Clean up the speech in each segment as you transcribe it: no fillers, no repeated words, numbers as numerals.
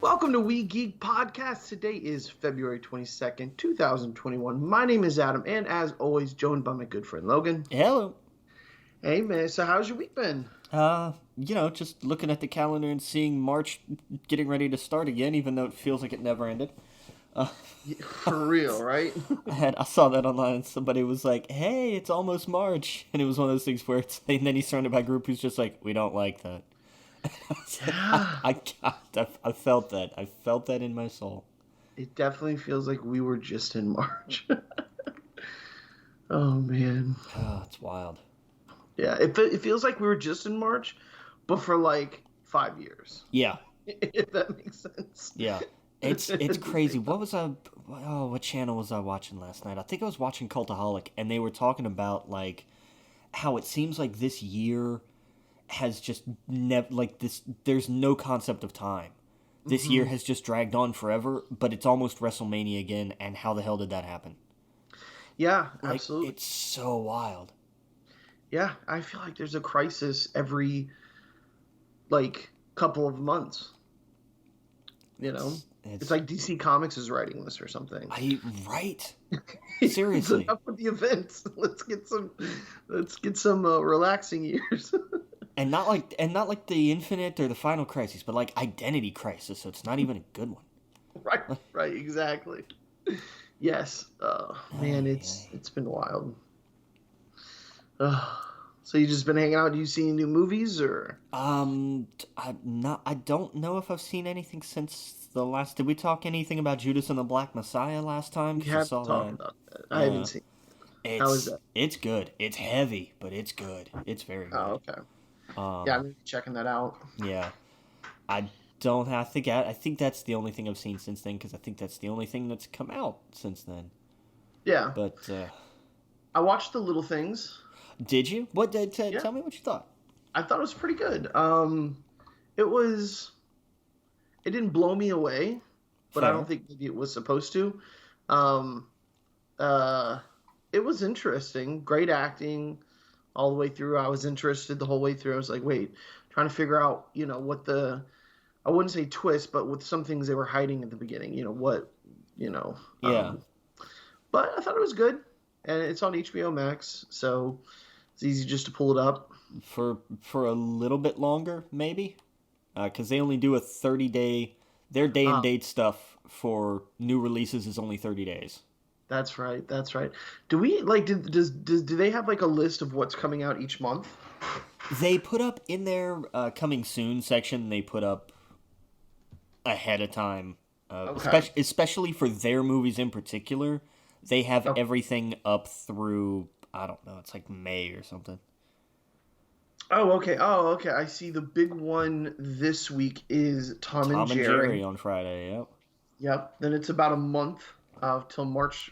Welcome to We Geek Podcast. Today is February 22nd, 2021. My name is Adam, and as always, joined by my good friend Logan. Hello. Hey, man. So how's your week been? Just looking at the calendar and seeing March getting ready to start again, even though it feels like it never ended. For real, right? I saw that online and somebody was like, hey, it's almost March. And it was one of those things where and then he's surrounded by a group who's just like, we don't like that. Yeah. I felt that. I felt that in my soul. It definitely feels like we were just in March. Oh, man. Oh, it's wild. Yeah, it feels like we were just in March, but for like 5 years. Yeah. If that makes sense. Yeah. It's crazy. What channel was I watching last night? I think I was watching Cultaholic, and they were talking about like how it seems like this year has just there's no concept of time. This year has just dragged on forever, but it's almost WrestleMania again, and how the hell did that happen? Yeah, absolutely. It's so wild. Yeah, I feel like there's a crisis every couple of months. You know? It's like DC Comics is writing this or something. Right. Seriously. Enough with the events. Let's get some relaxing years. And not like the Infinite or the Final Crisis, but like Identity Crisis, so it's not even a good one. Right, exactly. Yes. Man, it's been wild. So you just been hanging out? Do you see any new movies or? I don't know if I've seen anything since the last. Did we talk anything about Judas and the Black Messiah last time? We have talked about that. I haven't seen it. How is that? It's good. It's heavy, but it's good. It's very good. Oh, okay. Yeah, I'm gonna be checking that out. Yeah, I think that's the only thing I've seen since then, because I think that's the only thing that's come out since then. Yeah. But I watched The Little Things. Did you? What did tell me what you thought? I thought it was pretty good. It didn't blow me away, but Fair. I don't think maybe it was supposed to. It was interesting. Great acting all the way through. I was interested the whole way through. I was like, wait, trying to figure out, what I wouldn't say twist, but with some things they were hiding at the beginning, Yeah. But I thought it was good, and it's on HBO Max, so it's easy just to pull it up. For a little bit longer, maybe, because they only do a 30-day. Their day and date stuff for new releases is only 30 days. That's right. Do we do they have like a list of what's coming out each month? They put up in their coming soon section. They put up ahead of time, especially for their movies in particular. They have everything up through, I don't know, it's like May or something. Oh, okay. I see. The big one this week is Tom and Jerry on Friday. Yep. Yep. Then it's about a month till March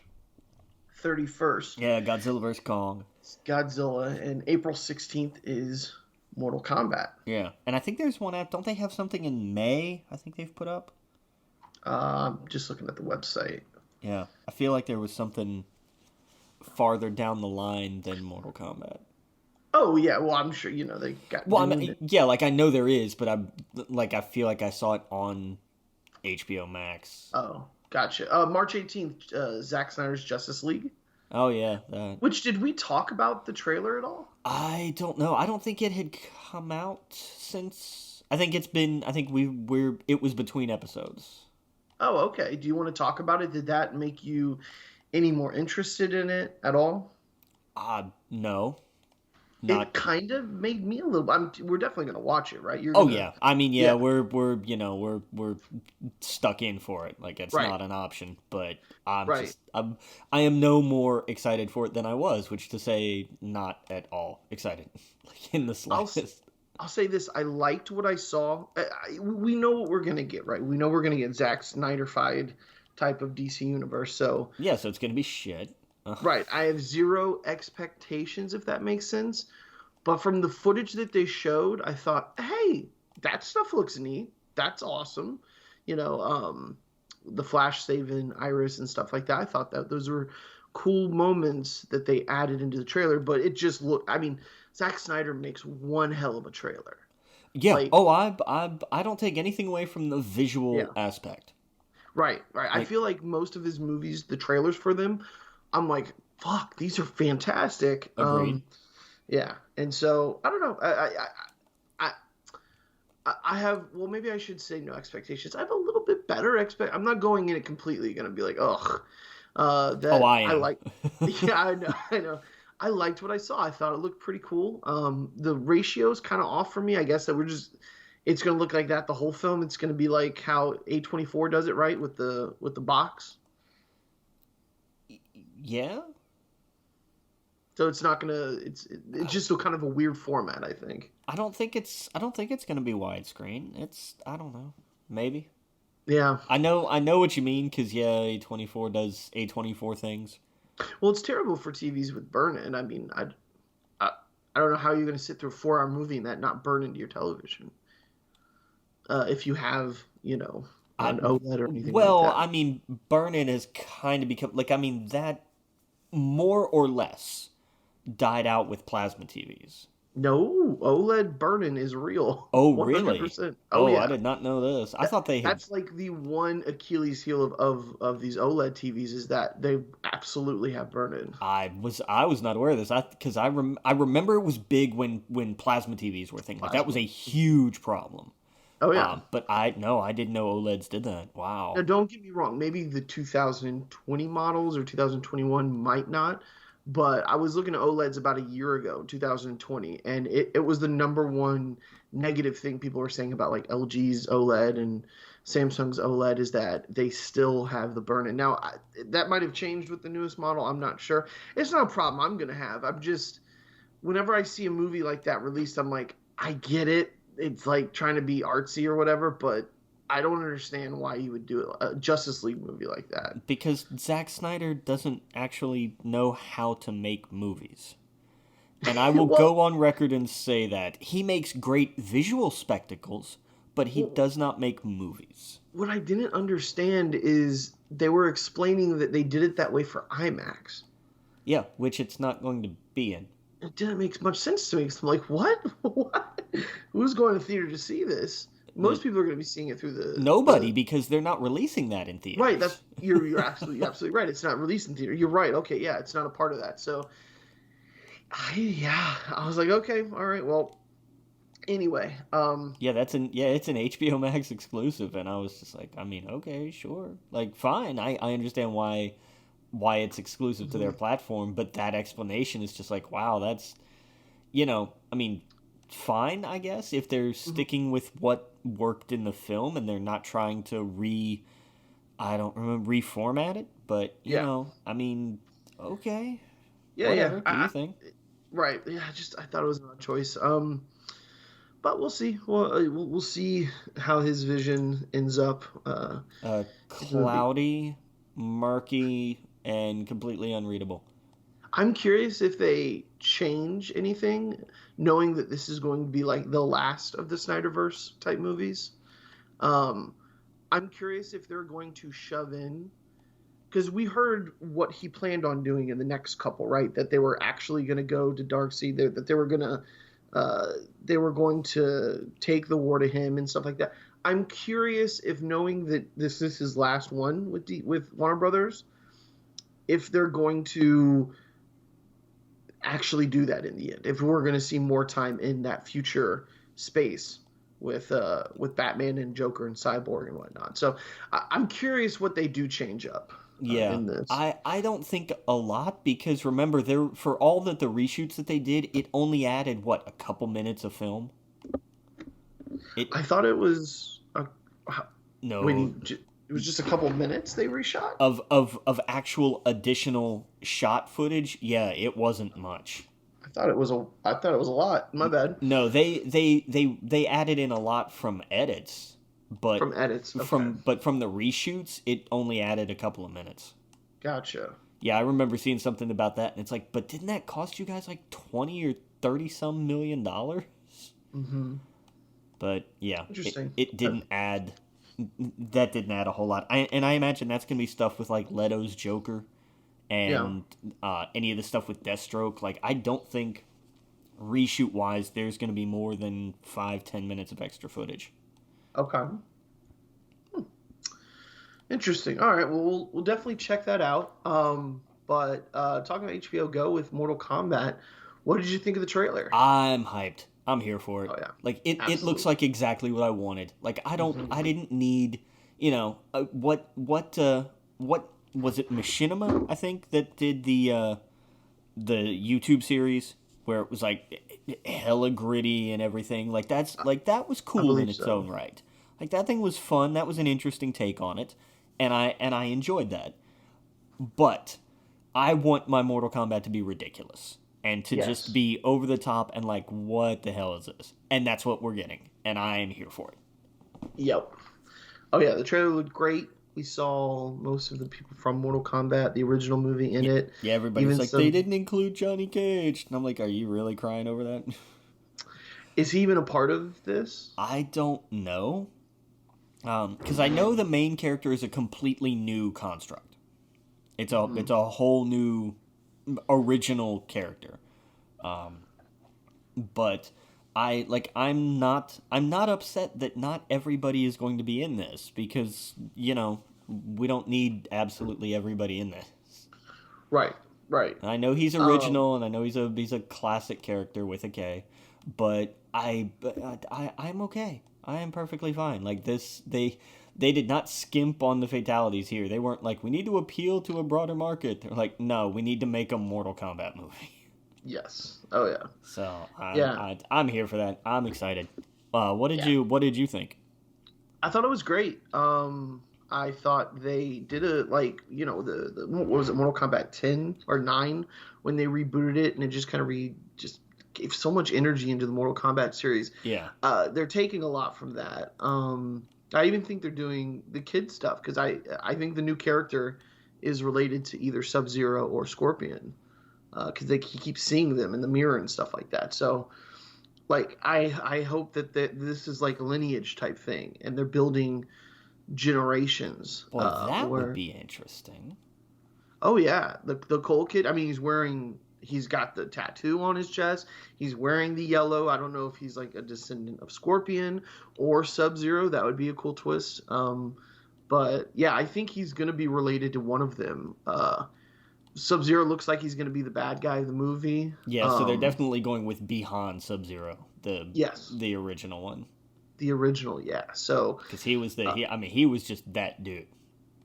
31st. Yeah, Godzilla vs. Kong. Godzilla, and April 16th is Mortal Kombat. Yeah, and I think there's one app. Don't they have something in May? I think they've put up. Just looking at the website. Yeah, I feel like there was something farther down the line than Mortal Kombat. Oh yeah, well I'm sure they got. Well, I know there is, but I feel like I saw it on HBO Max. Oh, gotcha. March 18th, Zack Snyder's Justice League. Oh yeah, that. Which, did we talk about the trailer at all? I don't know. I don't think it had come out since. I think it's been. I think it was between episodes. Oh, okay. Do you want to talk about it? Did that make you any more interested in it at all? No. It kind of made me a little. We're definitely gonna watch it, right? Yeah. I mean, yeah. We're stuck in for it. Like, it's not an option. But I am no more excited for it than I was, which to say, not at all excited, like in the slightest. I'll say this: I liked what I saw. We know what we're gonna get, right? We know we're gonna get Zack Snyder-fied type of DC universe. So yeah, so it's gonna be shit. Right. I have zero expectations, if that makes sense. But from the footage that they showed, I thought, hey, that stuff looks neat. That's awesome. The Flash saving Iris and stuff like that. I thought that those were cool moments that they added into the trailer. But it just looked, Zack Snyder makes one hell of a trailer. Yeah. Like, Oh, I don't take anything away from the visual yeah, aspect. right. I Like, feel like most of his movies, the trailers for them, I'm like, fuck, these are fantastic. agreed. Yeah, and so I don't know. I I have, well, maybe I should say no expectations. I have a little bit better expect. I'm not going in it completely gonna be like, ugh. Oh, That I I am. like. Yeah, I know, I know. I liked what I saw. I thought it looked pretty cool. The ratio's kind of off for me. I guess that it's gonna look like that the whole film. It's gonna be like how A24 does it, right, with the box. Yeah. So it's not gonna. It's just a kind of a weird format, I think. I don't think it's gonna be widescreen. It's I don't know. Maybe. Yeah. I know what you mean because yeah, A24 does A24 things. Well, it's terrible for TVs with burn-in. I mean, I, I don't know how you're going to sit through a 4-hour movie and that not burn into your television. If you have, I an OLED or anything like well, that. I mean, burn-in has kind of become like I mean that more or less died out with plasma TVs. No, OLED burn-in is real. Oh, really? 100%. Oh, Oh, I yeah. did not know this. I That, thought they had. that's like the one Achilles heel of these OLED TVs is that they absolutely have burn-in. I was not aware of this. I remember it was big when plasma TVs were a thing. Like that was Plasma. a huge problem. Oh, yeah. But I didn't know OLEDs did that. Now, Wow. don't get me wrong. Maybe the 2020 models or 2021 might not, but I was looking at OLEDs about a year ago, 2020, and it was the number one negative thing people were saying about like LG's OLED and Samsung's OLED is that they still have the burn-in. Now, that might have changed with the newest model. I'm not sure. It's not a problem I'm going to have. I'm just, whenever I see a movie like that released, I'm like, I get it. It's like trying to be artsy or whatever, but I don't understand why you would do a Justice League movie like that. Because Zack Snyder doesn't actually know how to make movies. And I will Well, go on record and say that he makes great visual spectacles, but he well, does not make movies. what I didn't understand is they were explaining that they did it that way for IMAX. Yeah, which it's not going to be in. It didn't make much sense to me. 'Cause I'm like, what? What? Who's going to theater to see this? Uh, Most people are going to be seeing it through Nobody, the because they're not releasing that in right. theaters. That's you're absolutely right. It's not released in theater. You're right. Okay, yeah, it's not a part of that. So, I was like, okay, all right. Well, anyway, Yeah, it's an HBO Max exclusive, and I was just like, I mean, okay, sure, like fine, I understand why it's exclusive to their mhm, platform, but that explanation is just like, wow, that's I mean, fine, I guess if they're mhm. sticking with what worked in the film and they're not trying to I don't remember reformat it, but Yeah, I mean, okay, yeah, yeah. whatever, do your thing. Right. Yeah. I thought it was an odd choice. But we'll see. Well, we'll see how his vision ends up in the movie. Cloudy, murky, and completely unreadable. I'm curious if they change anything, knowing that this is going to be like the last of the Snyderverse type movies. Um, I'm curious if they're going to shove in because we heard what he planned on doing in the next couple, right? That they were actually going to go to Darkseid, that they were going to take the war to him and stuff like that. I'm curious if knowing that this is his last one with Warner Brothers, if they're going to actually do that in the end. If we're going to see more time in that future space with Batman and Joker and Cyborg and whatnot. So I'm curious what they do change up Yeah, in this. I don't think a lot because remember there for all that the reshoots that they did, it only added what a couple minutes of film. It I thought it was no it was just a couple minutes they reshot. of actual additional shot footage. Yeah, it wasn't much. I thought it was a lot. My bad. No, they added in a lot from edits, but From edits. Okay, from the reshoots, it only added a couple of minutes. gotcha. Yeah, I remember seeing something about that, and it's like, but didn't that cost you guys like 20 or 30 some $1 million? Hmm. But yeah, Interesting. it didn't add that didn't add a whole lot. And I imagine that's gonna be stuff with like Leto's Joker Yeah. and any of the stuff with Deathstroke. Like I don't think reshoot wise, there's going to be more than 5-10 minutes of extra footage. Okay. Interesting. All right. Well, we'll definitely check that out. But talking about HBO Go with Mortal Kombat, what did you think of the trailer? I'm hyped. I'm here for it. Oh yeah. Like it looks like exactly what I wanted. Like I didn't need, what was it, Machinima, I think, that did the YouTube series where it was like hella gritty and everything. Like that was cool in its own right. Like that thing was fun. That was an interesting take on it, and I enjoyed that. But I want my Mortal Kombat to be ridiculous and to just be over the top and like, what the hell is this? And that's what we're getting, and I am here for it. Yep. Oh yeah, the trailer looked great. We saw most of the people from Mortal Kombat, the original movie, in it. Yeah, everybody's like, they didn't include Johnny Cage. And I'm like, are you really crying over that? Is he even a part of this? I don't know. Because I know the main character is a completely new construct. It's a whole new original character. But I'm not upset that not everybody is going to be in this, because we don't need absolutely everybody in this. Right. And I know he's original, and I know he's a classic character with a K, but I'm okay. I am perfectly fine. Like this, they did not skimp on the fatalities here. They weren't like, we need to appeal to a broader market. They're like, no, we need to make a Mortal Kombat movie. Yes. Oh yeah. So I'm here for that. I'm excited. What did you think? I thought it was great. I thought they did the what was it, Mortal Kombat 10 or 9 when they rebooted it, and it just kind of just gave so much energy into the Mortal Kombat series. Yeah. They're taking a lot from that. I even think they're doing the kid stuff, because I think the new character is related to either Sub-Zero or Scorpion, because he keeps seeing them in the mirror and stuff like that. So, like, I hope that this is like a lineage type thing, and they're building generations. Well, that would be interesting. Oh yeah, the Cole kid. I mean, he's got the tattoo on his chest. He's wearing the yellow. I don't know if he's like a descendant of Scorpion or Sub-Zero. That would be a cool twist. But yeah, I think he's going to be related to one of them. Sub-Zero looks like he's going to be the bad guy of the movie. Yeah, so they're definitely going with Bihan Sub-Zero, the original one. The original, yeah. So because he was he was just that dude.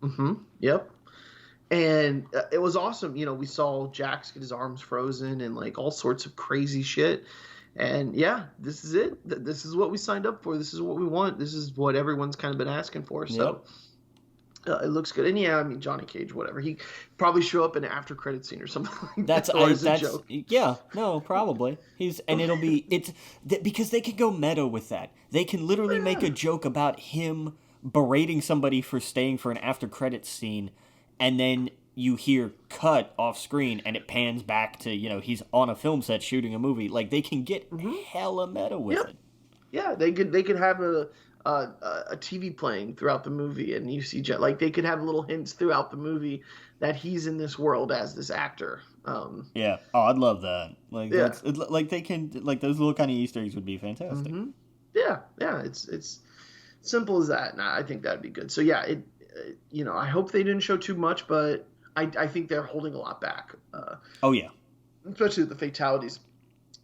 Mm-hmm. Yep. And it was awesome. We saw Jax get his arms frozen and like all sorts of crazy shit. And yeah, this is it. This is what we signed up for. This is what we want. This is what everyone's kind of been asking for. So it looks good. And yeah, I mean, Johnny Cage, whatever. He probably show up in an after credit scene or something like that. That's a joke. Yeah, no, probably. It'll be because they can go meta with that. They can literally make a joke about him berating somebody for staying for an after credits scene, and then you hear cut off screen and it pans back to, he's on a film set shooting a movie. Like, they can get hella meta with it. Yeah, they could have a TV playing throughout the movie, and you see like they could have little hints throughout the movie that he's in this world as this actor. Yeah. Oh, I'd love that. Like like they can, like, those little kind of Easter eggs would be fantastic. Mm-hmm. Yeah. It's simple as that, and I think that'd be good. So yeah, I hope they didn't show too much, but I think they're holding a lot back. Oh yeah, especially with the fatalities.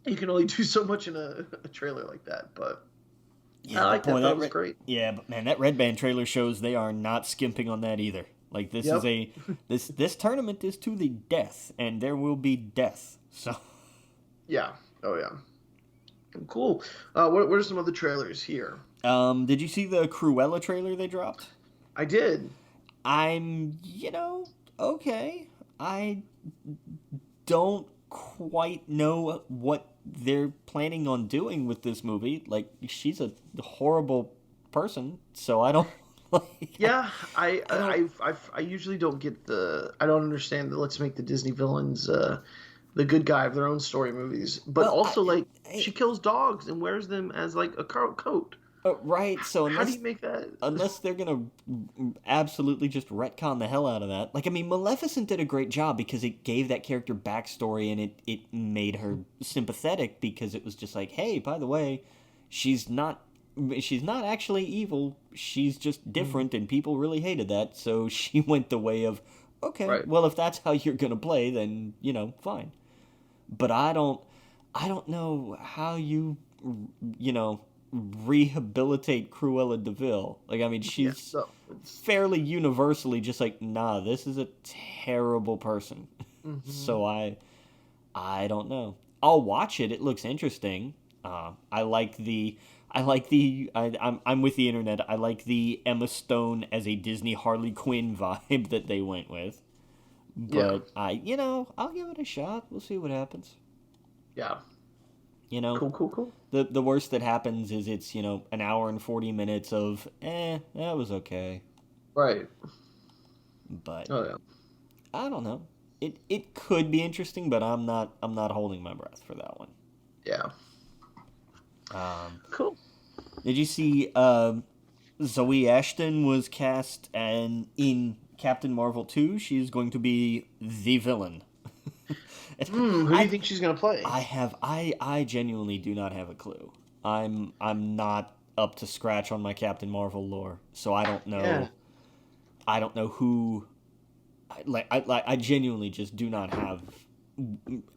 You can only do so much in a trailer like that, but yeah, I like that. That was great. Yeah, but man, that Red Band trailer shows they are not skimping on that either. Like, this is this tournament is to the death, and there will be death. So yeah, oh yeah, cool. What are some other trailers here? Did you see the Cruella trailer they dropped? I did. I'm, okay. I don't quite know what they're planning on doing with this movie. Like, she's a horrible person, so I don't like. Yeah, I usually don't get I don't understand the let's make the Disney villains the good guy of their own story movies. But she kills dogs and wears them as like a coat. Right. So How do you make that? unless they're gonna absolutely just retcon the hell out of that. Like, I mean, Maleficent did a great job because it gave that character backstory and it made her sympathetic because it was just like, hey, by the way, she's not she's not actually evil. She's just different, and people really hated that. So she went the way of, okay, Right. well, if that's how you're gonna play, then fine. But I don't know how you know rehabilitate Cruella de Vil. Like, I mean, Yeah. she's So it's. fairly universally just like, nah, this is a terrible person. Mhm. So I don't know. I'll watch it. It looks interesting. I like the I'm with the internet. I like the Emma Stone as a Disney Harley Quinn vibe that they went with. Yeah. But I'll give it a shot. We'll see what happens. Yeah. You know, Cool. Cool. Cool. the worst that happens is it's an hour and 40 minutes of that was okay. Right. But Oh yeah. I don't know. It could be interesting, but I'm not holding my breath for that one. Yeah. Um, Cool. did you see Zoe Ashton was cast and in Captain Marvel 2? She's going to be the villain. Who do you I think she's gonna play? I genuinely do not have a clue. I'm not up to scratch on my Captain Marvel lore, so I don't know. Yeah. I don't know who. I genuinely just do not have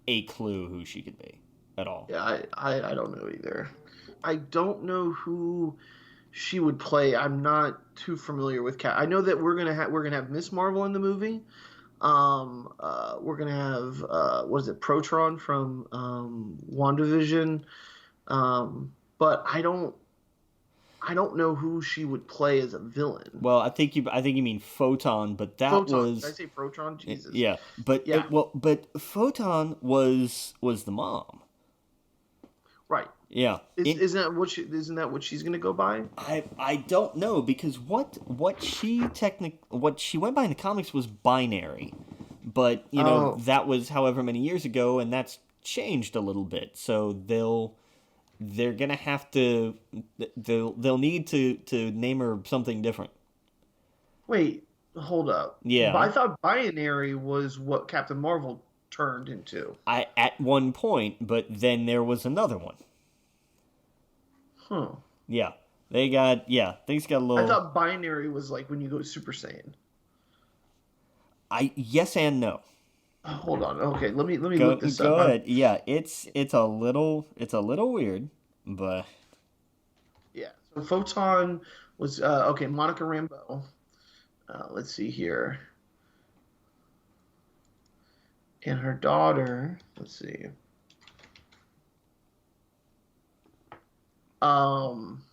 a clue who she could be at all. Yeah. I don't know either. I don't know who she would play. I'm not too familiar with Cat. I know that we're gonna have Miss Marvel in the movie. We're gonna have what is it, Protron from WandaVision. But I don't know who she would play as a villain. Well, I think you mean Photon, but that Photon. Did I was say Protron? Jesus. yeah. But Yeah. but Photon was the mom. Right. Yeah. Isn't that what she's gonna go by? I don't know because what she went by in the comics was binary, but Oh. that was however many years ago, and that's changed a little bit. So they're gonna have to they'll need to name her something different. Wait. Hold up. But Yeah, I thought binary was what Captain Marvel turned into. I at one point, but then there was another one. Huh. Yeah, things got a I little. thought binary was like when you go Super Saiyan. I Yes and no. Hold on. Okay, let me Go look this up. go ahead. Yeah, it's a little weird, but Yeah. So Photon was okay. Monica Rambeau. Let's see here, and her daughter. Let's see. Um.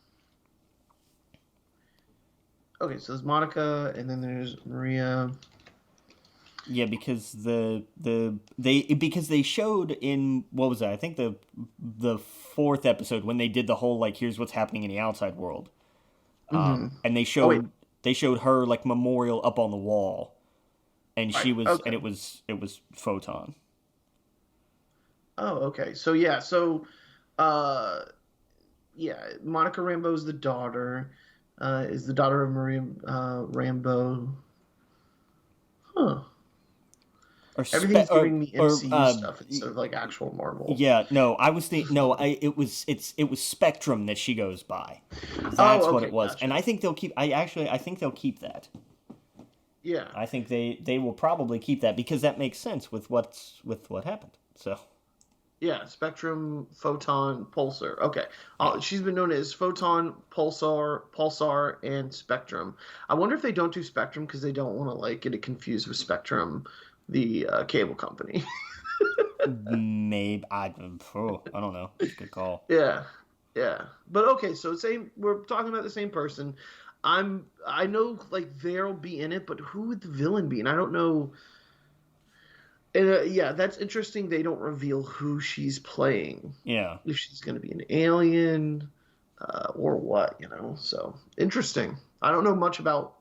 Okay, so there's Monica, and then there's Maria. yeah, because they showed in what was that? I think the fourth episode when they did the whole like here's what's happening in the outside world. Mm-hmm. And Oh wait. they showed her like memorial up on the wall, and Right. Okay. it was Photon. Oh, okay. So yeah. So, uh, yeah. Monica Rambeau's the daughter. Is the daughter of Maria Rambeau. Huh. Or Everything's or giving me or MCU stuff instead of like actual Marvel. yeah, no, I was thinking no, it was Spectrum that she goes by. That's Oh, what okay, it was, gotcha. and I think they'll keep. I think they'll keep that. Yeah, I think they will probably keep that because that makes sense with what happened. So yeah. Spectrum, Photon, Pulsar. Okay, she's been known as Photon, Pulsar, and Spectrum. I wonder if they don't do Spectrum because they don't want to like get it confused with Spectrum, the cable company. maybe I don't know. It's a good call. Yeah, yeah. But okay, so same. We're talking about the same person. I know like they'll be in it, but who would the villain be? And I don't know. And yeah, that's interesting. They don't reveal who she's playing. Yeah. If she's going to be an alien or what, So interesting. I don't know much about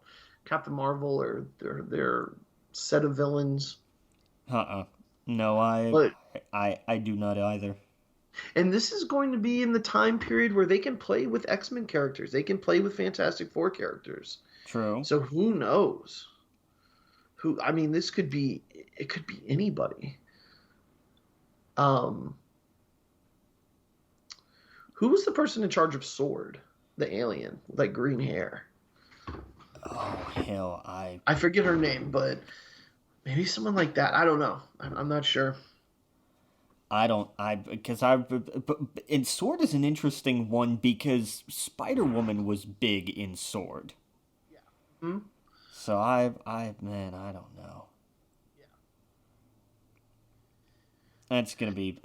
Captain Marvel or their set of villains, No, I but I I do not either. And this is going to be in the time period where they can play with X-Men characters. They can play with Fantastic Four characters. True. So who knows? I mean, it could be anybody. Who was the person in charge of Sword? The alien with like green hair. Oh, hell, I forget her name, but maybe someone like that. I don't know. I'm not sure. And Sword is an interesting one because Spider-Woman was big in Sword. Yeah. Hmm? So man, I don't know. Yeah. That's gonna be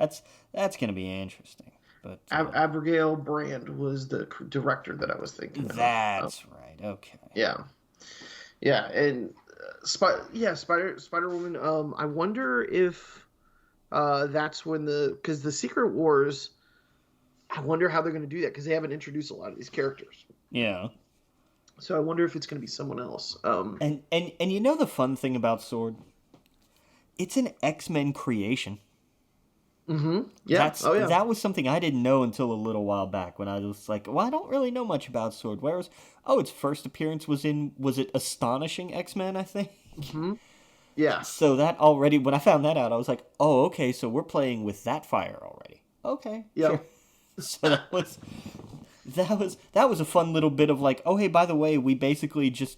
interesting. But Abigail Brand was the director that I was thinking of. That's right. Okay. Yeah. Yeah, and Spider-Woman. I wonder if that's when because the Secret Wars. I wonder how they're going to do that because they haven't introduced a lot of these characters. Yeah. So I wonder if it's going to be someone else. And you know the fun thing about Sword? It's an X-Men creation. Mm-hmm. Yeah. That was something I didn't know until a little while back when I was like, well, I don't really know much about Sword. Whereas, its first appearance was it Astonishing X-Men, I think? Mm-hmm. Yeah. So that already, when I found that out, I was like, oh, okay, so we're playing with that fire already. Okay. Yeah. Sure. So that was a fun little bit of like, oh, hey, by the way, we basically just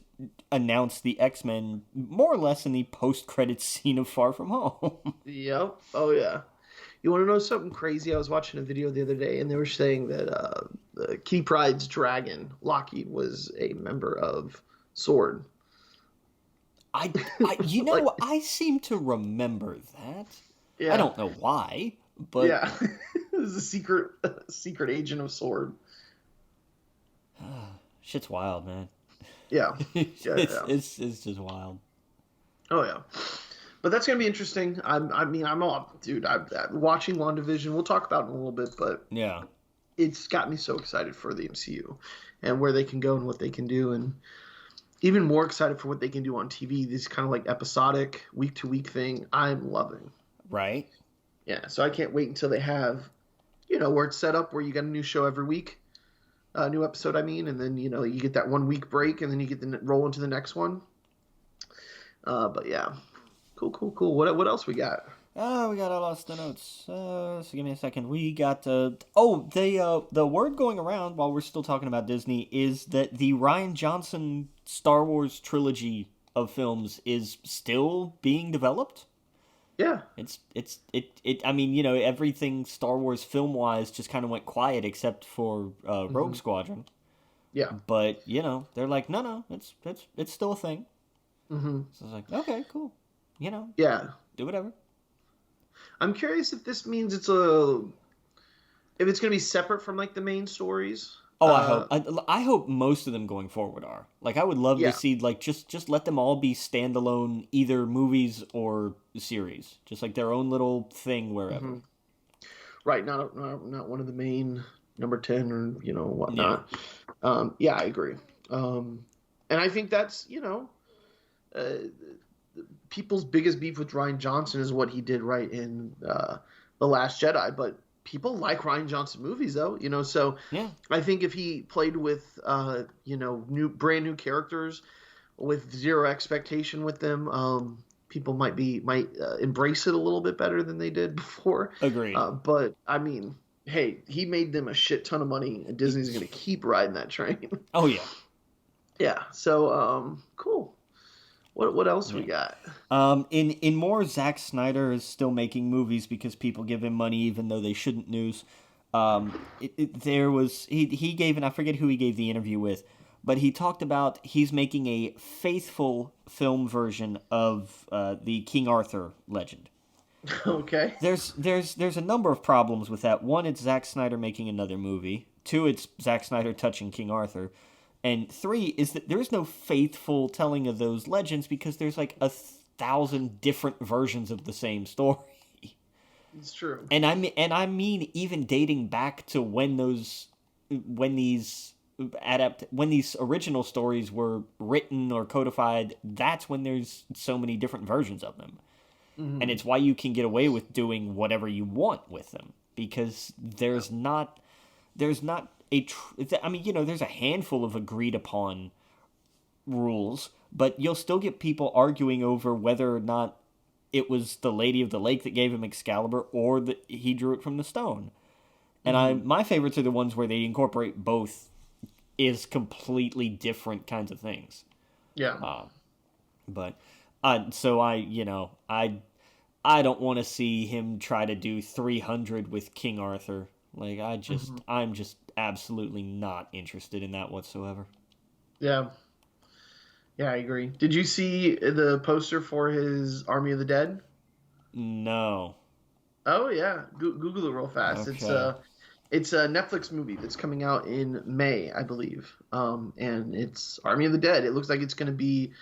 announced the X-Men more or less in the post-credits scene of Far From Home. Yep. Oh, yeah. You want to know something crazy? I was watching a video the other day, and they were saying that Kitty Pryde's dragon, Lockheed, was a member of Sword. I seem to remember that. Yeah. I don't know why, but yeah, it was a secret agent of Sword. Shit's wild, man. Yeah, it's just wild. Oh yeah. But that's gonna be interesting. I'm all, dude. I'm watching WandaVision. We'll talk about it in a little bit, but yeah, it's got me so excited for the MCU and where they can go and what they can do, and even more excited for what they can do on TV. This kind of like episodic, week to week thing. I'm loving. Right. Yeah. So I can't wait until they have, where it's set up where you got a new show every week, a new episode. I mean, and then you get that 1 week break, and then you get the roll into the next one. But yeah. Cool. What else we got? Oh, we got a lot of notes. So give me a second. We got the word going around while we're still talking about Disney is that the Rian Johnson Star Wars trilogy of films is still being developed. Yeah. I mean, everything Star Wars film wise just kind of went quiet except for Rogue Squadron. Yeah. But they're like, no, it's still a thing. Mm-hmm. So it's like, okay, cool. Yeah. Do whatever. I'm curious if this means if it's going to be separate from like the main stories. Oh, I hope most of them going forward are. Like, I would love to see like just let them all be standalone, either movies or series, just like their own little thing wherever. Mm-hmm. Right, not one of the main number 10 or whatnot. Yeah, I agree. And I think that's people's biggest beef with Rian Johnson is what he did right in The Last Jedi, but people like Rian Johnson movies though, so yeah. I think if he played with brand new characters with zero expectation with them, people might embrace it a little bit better than they did before. Agreed. But I mean, hey, he made them a shit ton of money, and Disney's going to keep riding that train. Oh yeah. Yeah. So cool. What else we got? In more, Zack Snyder is still making movies because people give him money even though they shouldn't. News. He gave, and I forget who he gave the interview with, but he talked about he's making a faithful film version of the King Arthur legend. Okay. There's a number of problems with that. One, it's Zack Snyder making another movie. Two, it's Zack Snyder touching King Arthur. And three is that there is no faithful telling of those legends because there's like 1,000 different versions of the same story. It's true. And I mean even dating back to when these original stories were written or codified, that's when there's so many different versions of them. Mm-hmm. And it's why you can get away with doing whatever you want with them because there's not a I mean, you know, there's a handful of agreed upon rules, but you'll still get people arguing over whether or not it was the Lady of the Lake that gave him Excalibur or that he drew it from the stone. And my favorites are the ones where they incorporate both is completely different kinds of things. Yeah. So I don't want to see him try to do 300 with King Arthur. Like, I'm just absolutely not interested in that whatsoever. Yeah. Yeah, I agree. Did you see the poster for his Army of the Dead? No. Oh, yeah. Google it real fast. Okay. It's a Netflix movie that's coming out in May, I believe. And it's Army of the Dead. It looks like it's going to be...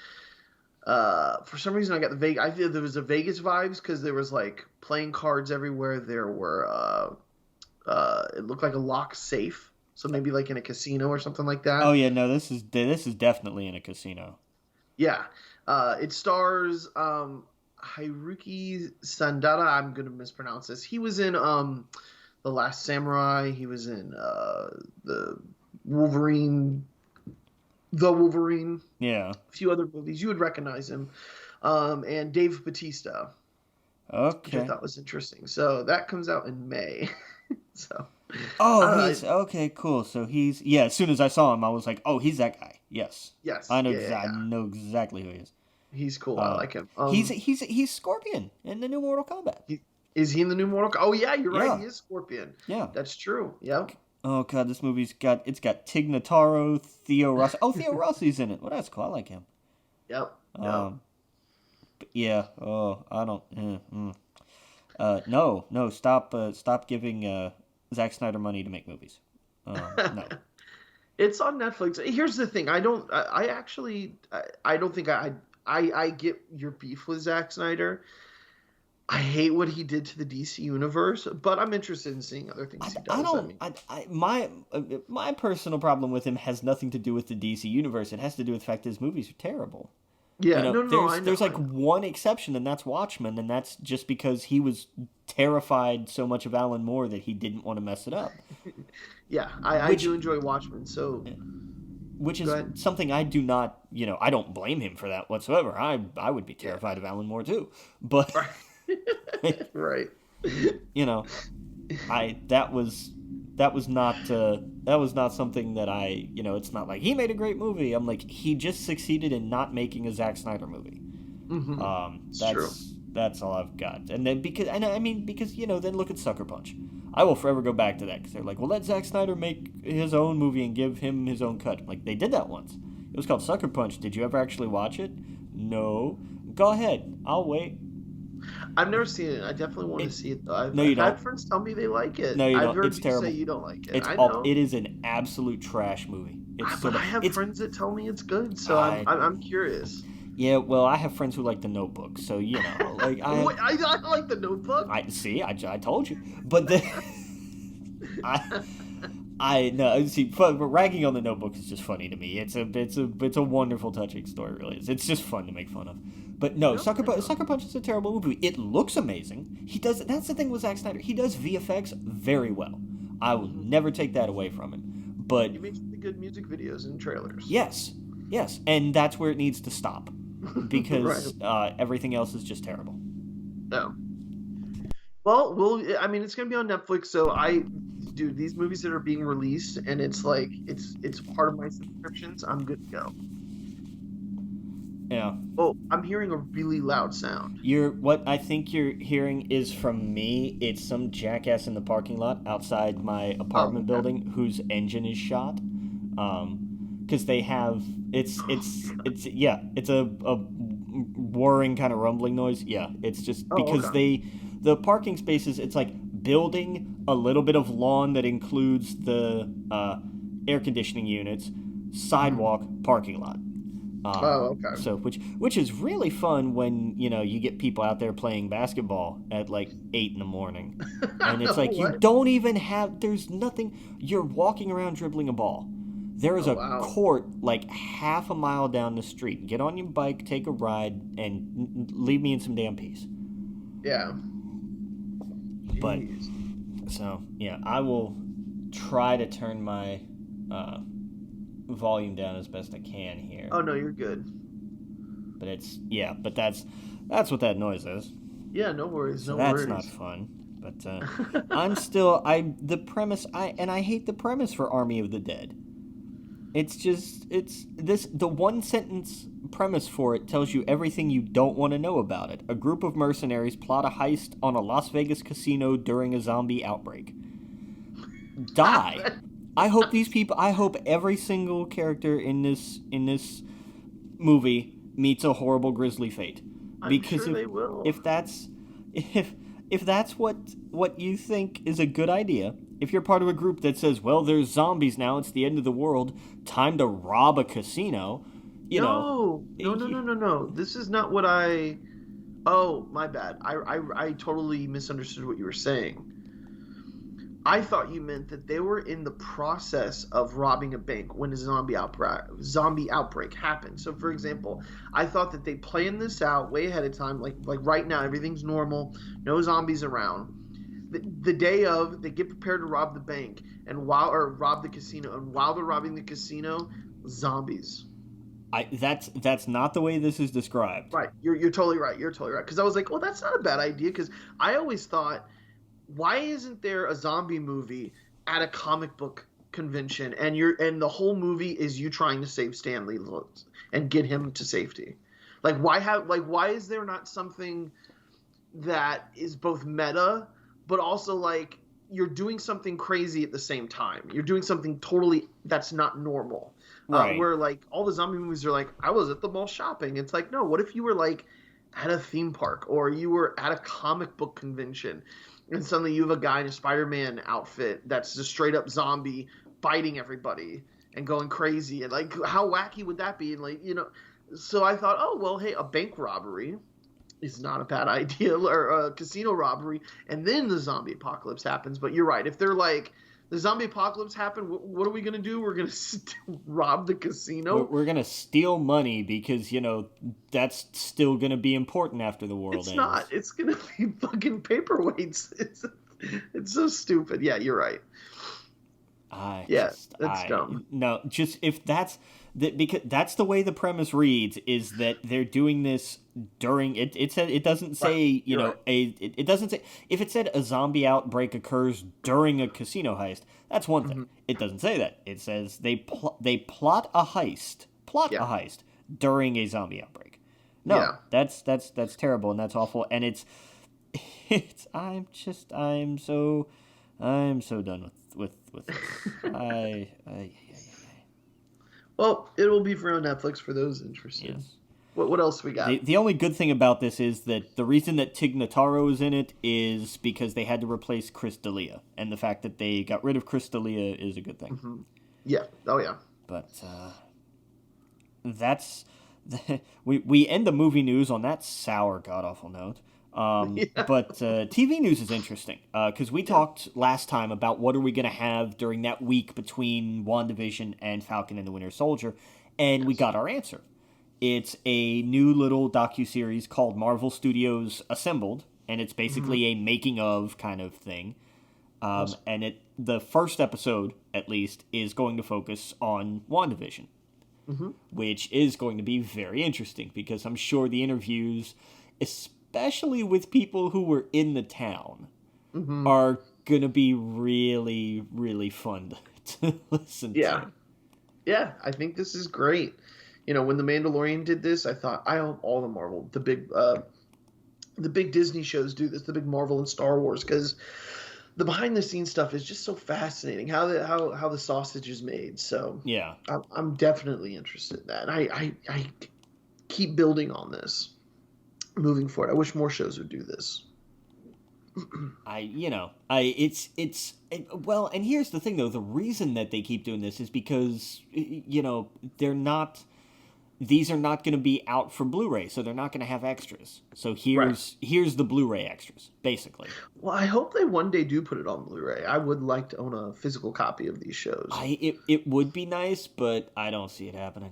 for some reason, I got the Vegas... I feel there was a Vegas vibes because there was, like, playing cards everywhere. There were... it looked like a locked safe. So maybe, like, in a casino or something like that. Oh, yeah, no, this is definitely in a casino. Yeah. It stars Haruki Sandara. I'm going to mispronounce this. He was in The Last Samurai. He was in the Wolverine. Yeah. A few other movies. You would recognize him. And Dave Bautista. Okay. Which I thought was interesting. So that comes out in May. So. He's okay. Cool. So he's as soon as I saw him, I was like, "Oh, he's that guy." Yes. Yes. I know. Yeah. I know exactly who he is. He's cool. I like him. He's Scorpion in the new Mortal Kombat. Is he in the new Mortal Kombat? Oh yeah, you're right. Yeah. He is Scorpion. Yeah. That's true. Yeah. Oh god, this movie's got Tig Notaro, Theo Rossi. Oh, Theo Rossi's in it. Well, that's cool. I like him. Yep. But yeah. Oh, I don't. No. Stop giving Zack Snyder money to make movies. No. It's on Netflix. Here's the thing. I don't think I get your beef with Zack Snyder. I hate what he did to the DC universe, but I'm interested in seeing other things he does. My personal problem with him has nothing to do with the DC universe. It has to do with the fact that his movies are terrible. Yeah, I know. There's like one exception, and that's Watchmen, and that's just because he was terrified so much of Alan Moore that he didn't want to mess it up. Yeah, I do enjoy Watchmen, so... Which is something I do not, I don't blame him for that whatsoever. I would be terrified of Alan Moore too. But... Right. That was not something that it's not like he made a great movie. I'm like, he just succeeded in not making a Zack Snyder movie. Mm-hmm. That's true. That's all I've got. And then because then look at Sucker Punch. I will forever go back to that because they're like, well, let Zack Snyder make his own movie and give him his own cut. Like, they did that once. It was called Sucker Punch. Did you ever actually watch it? No. Go ahead. I'll wait. I've never seen it. I definitely want to see it, though. I've don't. had friends tell me they like it. No, you don't. I've heard it's you terrible. say you don't like it. It is an absolute trash movie. But I have friends that tell me it's good, so I'm curious. Yeah, well, I have friends who like The Notebook, so like I like The Notebook. I told you, but but ragging on The Notebook is just funny to me. It's a wonderful, touching story, really. It's just fun to make fun of. But no, Sucker Punch is a terrible movie. It looks amazing. That's the thing with Zack Snyder. He does VFX very well. I will never take that away from him. But he makes really good music videos and trailers. Yes, and that's where it needs to stop because everything else is just terrible. No. Well, it's going to be on Netflix, so dude, these movies that are being released, and it's like it's part of my subscriptions, I'm good to go. Yeah. Oh, I'm hearing a really loud sound. What I think you're hearing is from me. It's some jackass in the parking lot outside my apartment building whose engine is shot. Because they have it's a whirring kind of rumbling noise. Yeah, it's just because the parking spaces, it's like building a little bit of lawn that includes the air conditioning units, sidewalk, parking lot. Okay. So which is really fun when you get people out there playing basketball at like 8 a.m, and it's like you don't even have. There's nothing. You're walking around dribbling a ball. There is a court like half a mile down the street. Get on your bike, take a ride, and leave me in some damn peace. Yeah. But So yeah, I will try to turn my volume down as best I can here. Oh no, you're good. But that's what that noise is. Yeah, no worries, So no that's not worries. fun. But I hate the premise for Army of the Dead. The one sentence premise for it tells you everything you don't want to know about it. A group of mercenaries plot a heist on a Las Vegas casino during a zombie outbreak. Die. I hope every single character in this movie meets a horrible grisly fate. I'm sure they will. If that's what you think is a good idea, if you're part of a group that says, well, there's zombies now, it's the end of the world, time to rob a casino, No. This is not what I. Oh, my bad. I totally misunderstood what you were saying. I thought you meant that they were in the process of robbing a bank when a zombie outbreak happened. So, for example, I thought that they planned this out way ahead of time, like right now, everything's normal, no zombies around. The day of, they get prepared to rob the bank or rob the casino, and while they're robbing the casino, zombies. That's not the way this is described. Right, you're totally right. You're totally right. Because I was like, well, that's not a bad idea. Because I always thought, why isn't there a zombie movie at a comic book convention and the whole movie is you trying to save Stanley and get him to safety? Why is there not something that is both meta but also like you're doing something crazy at the same time? You're doing something totally that's not normal. Right. Where like all the zombie movies are like, I was at the mall shopping. It's like, no, what if you were like at a theme park or you were at a comic book convention? And suddenly you have a guy in a Spider-Man outfit that's just straight up zombie biting everybody and going crazy. And like, how wacky would that be? And like, so I thought, oh, well, hey, a bank robbery is not a bad idea, or a casino robbery. And then the zombie apocalypse happens. But you're right. If they're like, the zombie apocalypse happened, what are we going to do? We're going to rob the casino? We're going to steal money because, that's still going to be important after the world ends. It's not. It's going to be fucking paperweights. It's so stupid. Yeah, you're right. That's dumb. No, just if that's... because that's the way the premise reads, is that they're doing this during it. It doesn't say it doesn't say, if it said a zombie outbreak occurs during a casino heist. That's one thing. Mm-hmm. It doesn't say that. It says they plot a heist during a zombie outbreak. No, that's terrible and that's awful, and it's I'm so done with this. Well, it will be for on Netflix for those interested. Yes. What else we got? The only good thing about this is that the reason that Tig Notaro is in it is because they had to replace Chris D'Elia, and the fact that they got rid of Chris D'Elia is a good thing. Mm-hmm. Yeah. Oh yeah. But we end the movie news on that sour, god awful note. But TV news is interesting because we talked last time about what are we going to have during that week between WandaVision and Falcon and the Winter Soldier, and we got our answer. It's a new little docuseries called Marvel Studios Assembled, and it's basically a making of kind of thing. And the first episode, at least, is going to focus on WandaVision, which is going to be very interesting because I'm sure the interviews, especially with people who were in the town, are going to be really, really fun to listen to. Yeah, I think this is great. When The Mandalorian did this, I thought, I hope all the Marvel, the big Disney shows do this, the big Marvel and Star Wars, because the behind-the-scenes stuff is just so fascinating, how the sausage is made. So yeah, I'm definitely interested in that. I keep building on this. Moving forward, I wish more shows would do this. Well, and here's the thing though, the reason that they keep doing this is because, these are not going to be out for Blu-ray, so they're not going to have extras. So here's the Blu-ray extras, basically. Well, I hope they one day do put it on Blu-ray. I would like to own a physical copy of these shows. It would be nice, but I don't see it happening.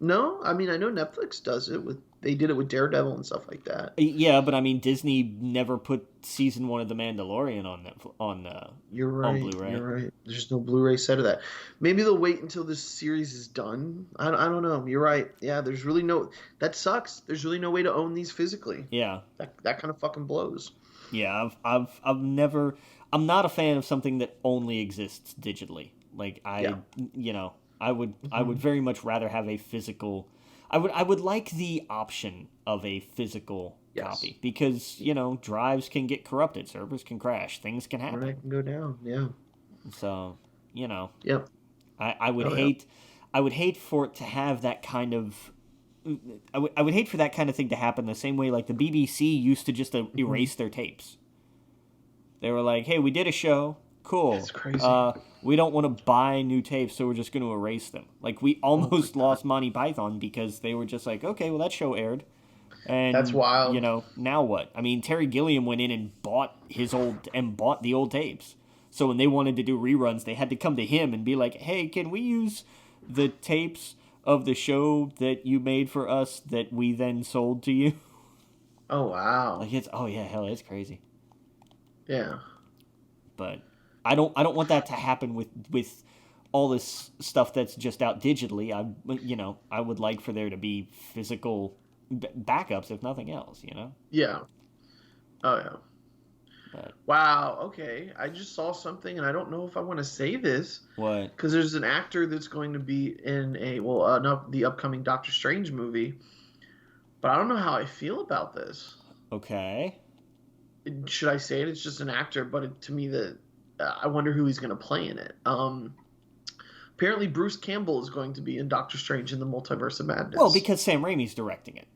No, I mean I know Netflix does it with. They did it with Daredevil and stuff like that. Yeah, but I mean, Disney never put season 1 of The Mandalorian You're on right. Blu-ray. You're right. There's no Blu-ray set of that. Maybe they'll wait until this series is done. I don't know. You're right. Yeah, there's really no. That sucks. There's really no way to own these physically. Yeah, That kind of fucking blows. yeah. I've never. I'm not a fan of something that only exists digitally. Like Yeah. I would very much rather have a physical. I would like the option of a physical Yes. copy because drives can get corrupted, servers can crash, things can happen. Right, can go down. Yeah. So Yep. I would Oh, yeah. hate I would hate for it to have that kind of. I would hate for that kind of thing to happen the same way like the BBC used to just erase their tapes. They were like, "Hey, we did a show. Cool. That's crazy. We don't want to buy new tapes, so we're just going to erase them." Like we almost lost Monty Python because they were just like, "Okay, well that show aired." And That's wild. Now what? I mean, Terry Gilliam went in and bought the old tapes. So when they wanted to do reruns, they had to come to him and be like, "Hey, can we use the tapes of the show that you made for us that we then sold to you?" Oh wow. Like it's crazy. Yeah. But I don't want that to happen with all this stuff that's just out digitally. I would like for there to be physical backups, if nothing else. Yeah. Oh yeah. But Wow. Okay. I just saw something, and I don't know if I want to say this what? because there's an actor that's going to be in the upcoming Doctor Strange movie, but I don't know how I feel about this. Okay. Should I say it? It's just an actor, but to me, I wonder who he's going to play in it. Apparently, Bruce Campbell is going to be in Doctor Strange in the Multiverse of Madness. Well, because Sam Raimi's directing it.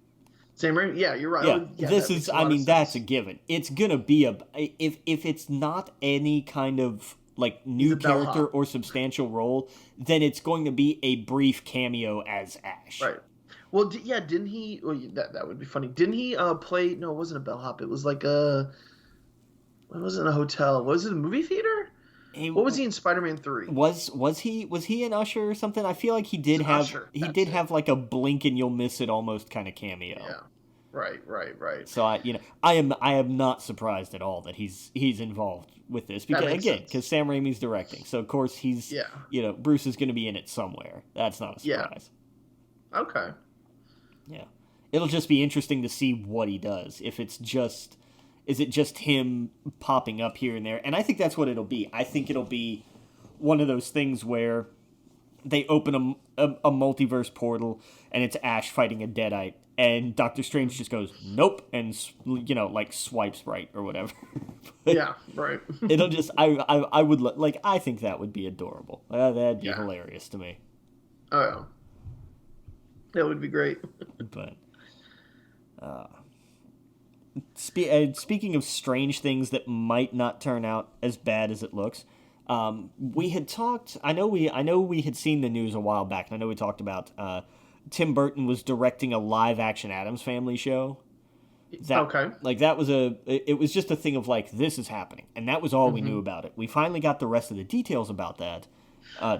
Sam Raimi, yeah, you're right. Yeah, That makes a lot of that's a sense. given. It's gonna be if it's not any kind of like new He's a character bellhop. or substantial role, then it's going to be a brief cameo as Ash. Right. Well, didn't he? Well, that would be funny. Didn't he play? No, it wasn't a bellhop. It was like a. It wasn't a hotel. Was it a movie theater? What was he in Spider-Man 3? Was he an usher or something? I feel like he did An have usher, he that's did it. have like a blink and you'll miss it almost kind of cameo. Yeah. Right. So I am not surprised at all that he's involved with this because makes again sense. because Sam Raimi's directing, so of course he's Yeah. Bruce is going to be in it somewhere. That's not a surprise. Okay. Yeah, it'll just be interesting to see what he does. If it's just is it just him popping up here and there, and I think that's what it'll be. I think it'll be one of those things where they open a multiverse portal and it's Ash fighting a Deadite. And Doctor Strange just goes, nope, and, like swipes right or whatever. Yeah, right. It'll just, I would, I think that would be adorable. That'd be Yeah. hilarious to me. Oh, yeah. That would be great. But, speaking of strange things that might not turn out as bad as it looks, we had talked, I know we had seen the news a while back, and I know we talked about, Tim Burton was directing a live-action Addams Family show. Okay. Like, that was it was just a thing of, like, this is happening. And that was all we knew about it. We finally got the rest of the details about that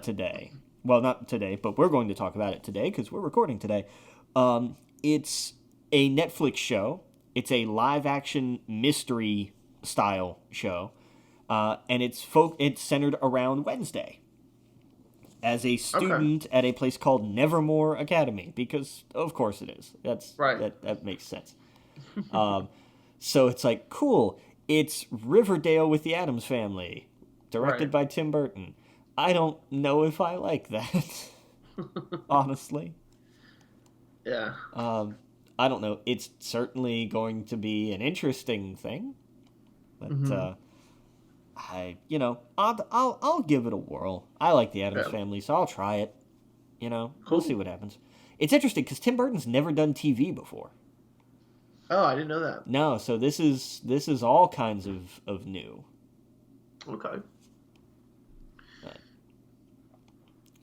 today. Well, not today, but we're going to talk about it today because we're recording today. It's a Netflix show. It's a live-action mystery-style show. And it's centered around Wednesday. As a student at a place called Nevermore Academy, because of course it is. That's right. That makes sense. So it's like, cool. It's Riverdale with the Addams Family, directed by Tim Burton. I don't know if I like that, honestly. Yeah. I don't know. It's certainly going to be an interesting thing, but I'll give it a whirl. I like the Addams Family, so I'll try it. We'll see what happens. It's interesting because Tim Burton's never done TV before. Oh, I didn't know that. No, so this is all kinds of new. Okay. But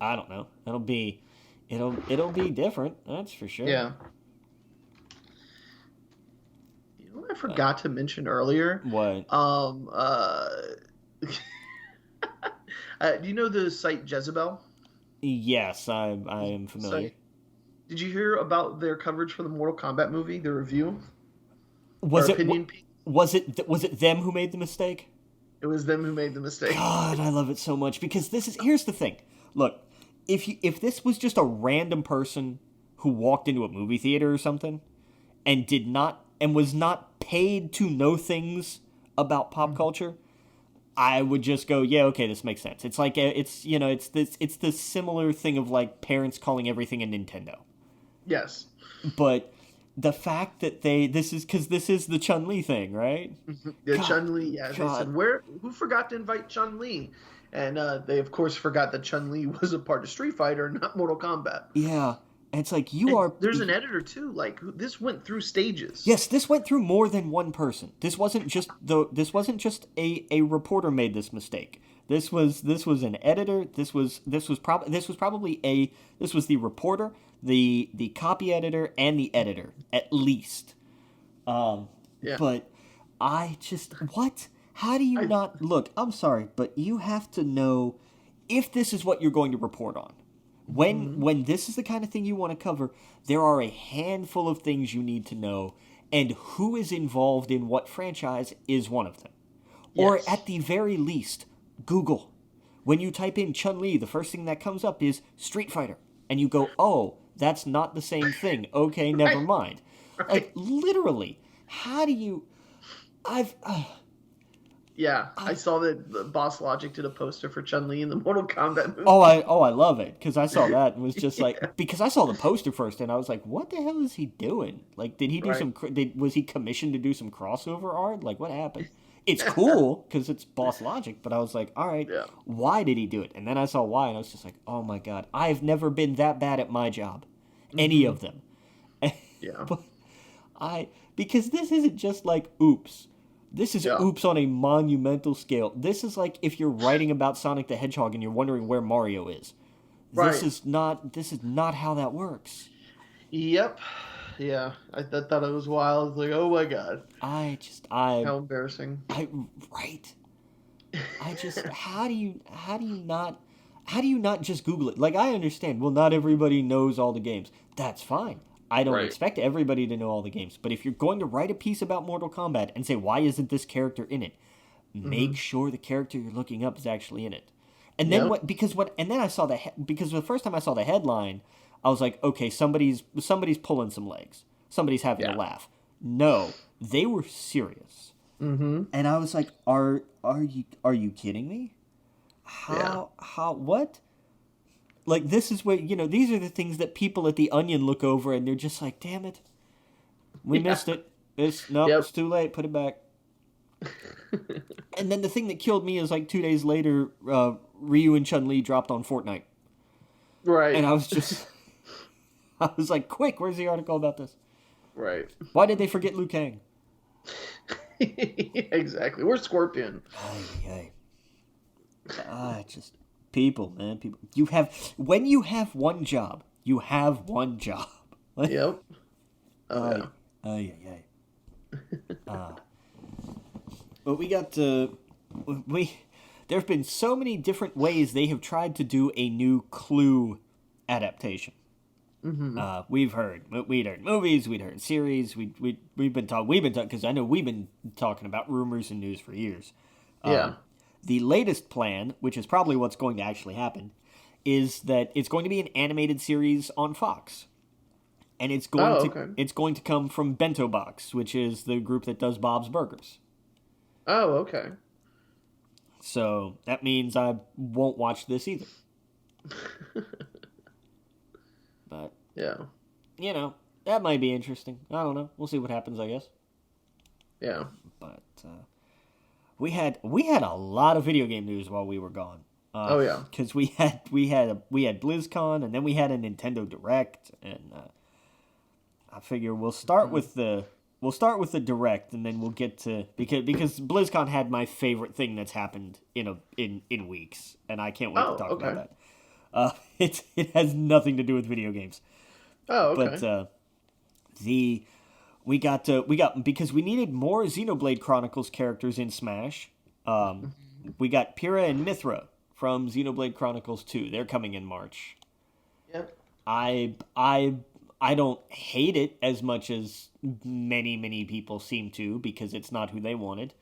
I don't know. It'll be different. That's for sure. Yeah. You know what I forgot to mention earlier? What? Do you know the site Jezebel? Yes, I am familiar. Did you hear about their coverage for the Mortal Kombat movie, the review? Or Was it opinion piece? was it them who made the mistake? It was them who made the mistake. God, I love it so much because here's the thing. Look, if this was just a random person who walked into a movie theater or something and was not paid to know things about pop culture, I would just go, yeah, okay, this makes sense. It's like it's the similar thing of like parents calling everything a Nintendo. Yes. But the fact that this is the Chun-Li thing, right? The Chun-Li, yeah. God. They said, who forgot to invite Chun-Li? And they, of course, forgot that Chun-Li was a part of Street Fighter, not Mortal Kombat. Yeah. And it's like, There's an editor, too. Like, this went through stages. Yes, this went through more than one person. This wasn't just a reporter made this mistake. This was an editor. This was the reporter, the copy editor, and the editor at least. Yeah. But I just what? How do you not look? I'm sorry, but you have to know if this is what you're going to report on. When this is the kind of thing you want to cover, there are a handful of things you need to know, and who is involved in what franchise is one of them. Yes. Or at the very least, Google. When you type in Chun-Li, the first thing that comes up is Street Fighter. And you go, oh, that's not the same thing. Okay, never mind. Right. Like, literally, how do you... Yeah, I saw that the Boss Logic did a poster for Chun-Li in the Mortal Kombat movie. I love it, because I saw that and was just like... Because I saw the poster first, and I was like, what the hell is he doing? Like, did he do was he commissioned to do some crossover art? Like, what happened? It's cool, because it's Boss Logic, but I was like, all right, why did he do it? And then I saw why, and I was just like, oh my god, I've never been that bad at my job. Any of them. Yeah. But because this isn't just like, oops. This is oops on a monumental scale. This is like if you're writing about Sonic the Hedgehog and you're wondering where Mario is. Right. This is not how that works. Yep. Yeah. I thought it was wild. Like, oh my god. How embarrassing. Right. How do you not just Google it? Like, I understand. Well, not everybody knows all the games. That's fine. I don't expect everybody to know all the games. But if you're going to write a piece about Mortal Kombat and say, why isn't this character in it? Make sure the character you're looking up is actually in it. And then because I saw because the first time I saw the headline, I was like, okay, somebody's pulling some legs. Somebody's having a laugh. No, they were serious. And I was like, are you kidding me? How what? Like, this is where, these are the things that people at The Onion look over and they're just like, damn it. We missed it. It's too late. Put it back. And then the thing that killed me is like 2 days later, Ryu and Chun-Li dropped on Fortnite. Right. And I was like, quick, where's the article about this? Right. Why did they forget Liu Kang? Exactly. Where's Scorpion? Just... People, man, people. When you have one job, you have one job. Yep. But there have been so many different ways they have tried to do a new Clue adaptation. We'd heard movies, we'd heard series, we've been talking because I know we've been talking about rumors and news for years. The latest plan, which is probably what's going to actually happen, is that it's going to be an animated series on Fox. And it's going to come from Bento Box, which is the group that does Bob's Burgers. Oh, okay. So that means I won't watch this either. But that might be interesting. I don't know. We'll see what happens, I guess. Yeah. But we had a lot of video game news while we were gone. Because we had BlizzCon, and then we had a Nintendo Direct, and I figure we'll start with the Direct, and then we'll get to because BlizzCon had my favorite thing that's happened in weeks, and I can't wait to talk about that. It has nothing to do with video games. Oh, okay. But we got because we needed more Xenoblade Chronicles characters in Smash. We got Pyrrha and Mithra from Xenoblade Chronicles 2. They're coming in March. Yep. I don't hate it as much as many people seem to, because it's not who they wanted.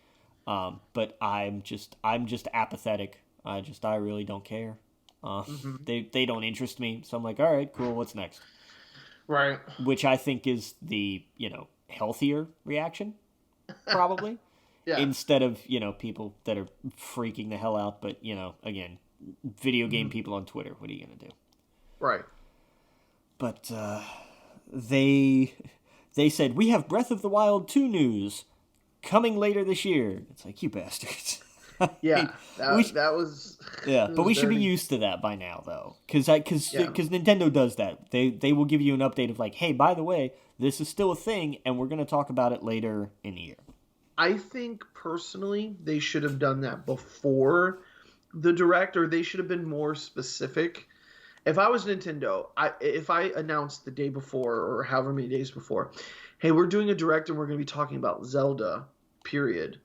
But I'm just apathetic. I really don't care. They don't interest me. So I'm like, all right, cool. What's next? Right. Which I think is the healthier reaction, probably. Yeah. Instead of people that are freaking the hell out. But again, video game people on Twitter. What are you gonna do? Right. But they said, we have Breath of the Wild 2 news coming later this year. It's like, you bastards. Yeah, that was. Yeah, but we should be used to that by now, though, because Nintendo does that. They will give you an update of like, hey, by the way, this is still a thing, and we're going to talk about it later in the year. I think personally they should have done that before the Direct, or they should have been more specific. If I was Nintendo, if I announced the day before or however many days before, hey, we're doing a Direct and we're going to be talking about Zelda, period.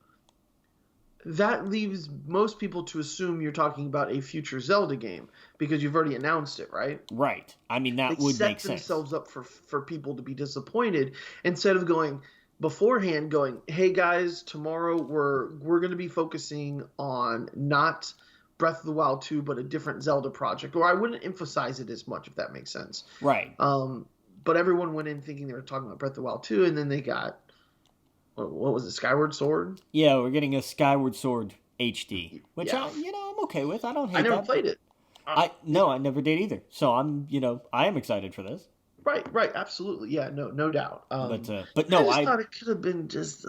That leaves most people to assume you're talking about a future Zelda game because you've already announced it, right? Right. I mean, that would make sense. They set themselves up for people to be disappointed instead of going beforehand, going, hey guys, tomorrow we're going to be focusing on not Breath of the Wild 2, but a different Zelda project. Or I wouldn't emphasize it as much, if that makes sense. Right. But everyone went in thinking they were talking about Breath of the Wild 2, and then they got, what was it, Skyward Sword? Yeah, we're getting a Skyward Sword HD, which I'm okay with. I don't hate that. I never played it. I never did either. So I am excited for this. Right, absolutely. Yeah, no doubt. But no, I thought it could have been just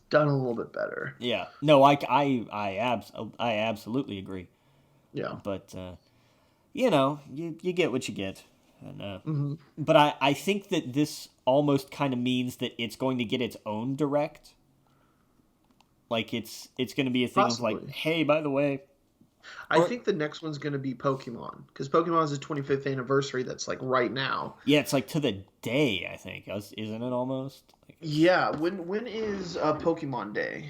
done a little bit better. Yeah, no, I absolutely agree. Yeah, but you get what you get, and but I think that this almost kind of means that it's going to get its own Direct. Like it's going to be a thing Possibly. Of like, hey, by the way. I think the next one's going to be Pokemon, because Pokemon is the 25th anniversary. That's like right now. Yeah, it's like to the day, I think, isn't it almost? Yeah. When is Pokemon Day?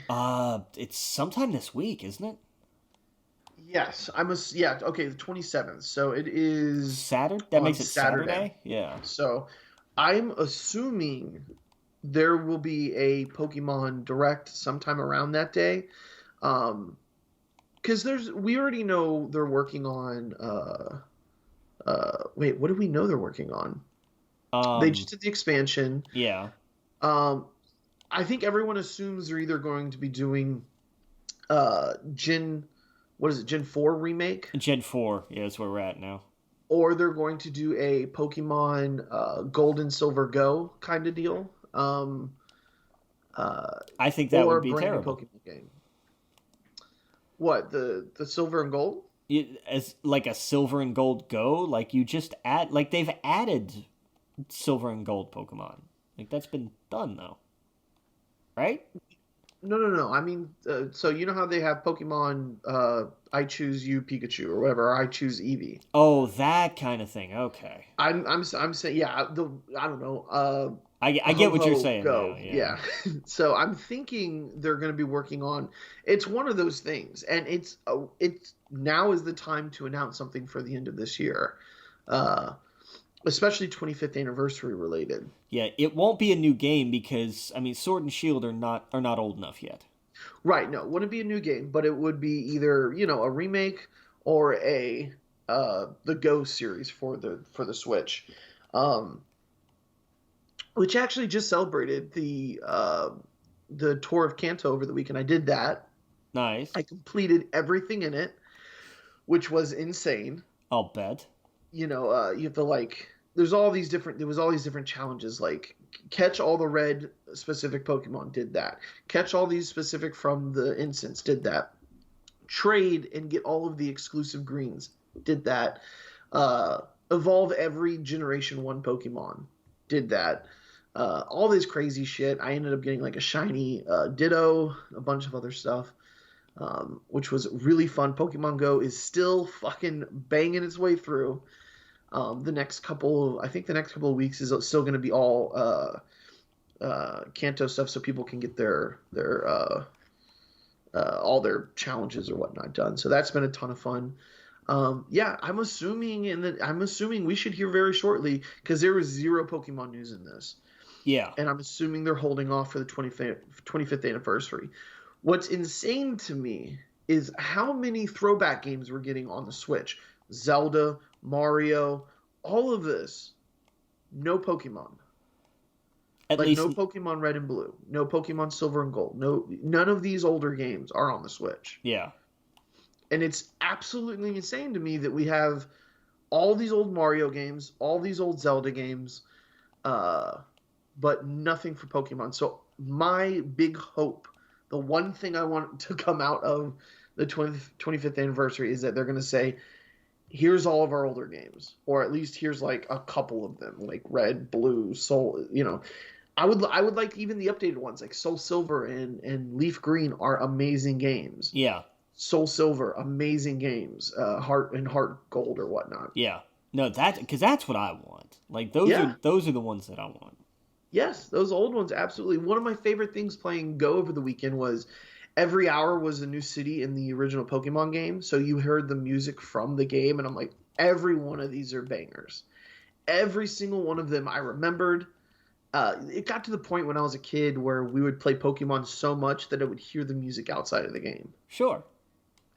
It's sometime this week, isn't it? Yes, okay, the 27th. So it is Saturday. That makes it Saturday. Yeah. So I'm assuming there will be a Pokemon Direct sometime around that day. Because we already know they're working on wait, what do we know they're working on? They just did the expansion. Yeah. I think everyone assumes they're either going to be doing Gen 4 remake? Gen 4, yeah, that's where we're at now. Or they're going to do a Pokemon Gold and Silver Go kind of deal. I think that would be terrible. Pokemon game. What, the Silver and Gold? As like a Silver and Gold Go, like you just add, like they've added Silver and Gold Pokemon. Like that's been done though, right? No. I mean, so you know how they have Pokemon I Choose You Pikachu or whatever, or I Choose Eevee. Oh, that kind of thing. Okay. I'm saying, yeah. I don't know. I get what you're saying. Go. Now, yeah. So I'm thinking they're going to be working on. It's one of those things, and it's now is the time to announce something for the end of this year, especially 25th anniversary related. Yeah, it won't be a new game because I mean, Sword and Shield are not old enough yet. Right. No, it wouldn't be a new game, but it would be either a remake or the Go series for the Switch. Which actually just celebrated the Tour of Kanto over the weekend. I did that. Nice. I completed everything in it, which was insane. I'll bet. You have to there was all these different challenges, like catch all the red specific Pokemon, did that. Catch all these specific from the instance, did that. Trade and get all of the exclusive greens, did that. Evolve every Generation 1 Pokemon, did that. All this crazy shit. I ended up getting like a shiny Ditto, a bunch of other stuff, which was really fun. Pokemon Go is still fucking banging its way through. The next couple of weeks is still going to be all Kanto stuff, so people can get their all their challenges or whatnot done. So that's been a ton of fun. Yeah, I'm assuming we should hear very shortly because there was zero Pokemon news in this. Yeah. And I'm assuming they're holding off for the 25th anniversary. What's insane to me is how many throwback games we're getting on the Switch. Zelda, Mario, all of this. No Pokemon. At least no Pokemon Red and Blue. No Pokemon Silver and Gold. None of these older games are on the Switch. Yeah. And it's absolutely insane to me that we have all these old Mario games, all these old Zelda games, but nothing for Pokemon. So my big hope, the one thing I want to come out of the 25th anniversary is that they're going to say, here's all of our older games, or at least here's like a couple of them, like Red, Blue, Soul, I would like even the updated ones, like Soul Silver and Leaf Green are amazing games. Yeah. Soul Silver, amazing games. Heart and Heart Gold or whatnot. Yeah. No, because that's what I want. Like those are the ones that I want. Yes, those old ones, absolutely. One of my favorite things playing Go over the weekend was every hour was a new city in the original Pokemon game. So you heard the music from the game, and I'm like, every one of these are bangers. Every single one of them I remembered. It got to the point when I was a kid where we would play Pokemon so much that I would hear the music outside of the game. Sure.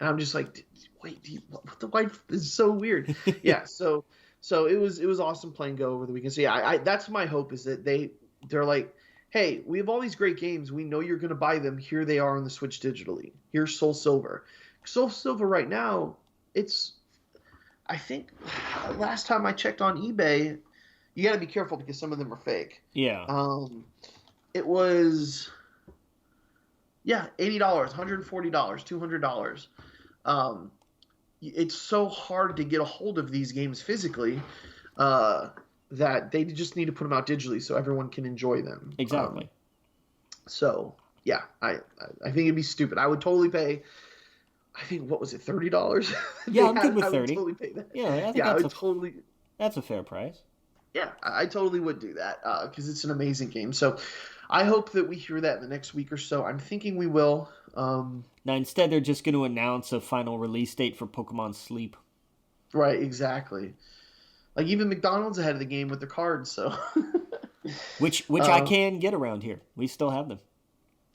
And I'm just like, wait, what the white? This is so weird. Yeah, so it was awesome playing Go over the weekend. So yeah, I that's my hope is that they're like, hey, we have all these great games. We know you're going to buy them. Here they are on the Switch digitally. Here's Soul Silver. Soul Silver right now, I think last time I checked on eBay, you got to be careful because some of them are fake. Yeah. It was, $80, $140, $200. It's so hard to get a hold of these games physically that they just need to put them out digitally so everyone can enjoy them. Exactly. So yeah, I think it'd be stupid. I would totally pay. I think what was it, $30? Yeah, I'm good with 30. I would totally pay that. Yeah, I would totally. That's a fair price. Yeah, I totally would do that because it's an amazing game. So I hope that we hear that in the next week or so. I'm thinking we will. Now, instead, they're just going to announce a final release date for Pokemon Sleep. Right, exactly. Like, even McDonald's ahead of the game with the cards, so. which I can get around here. We still have them.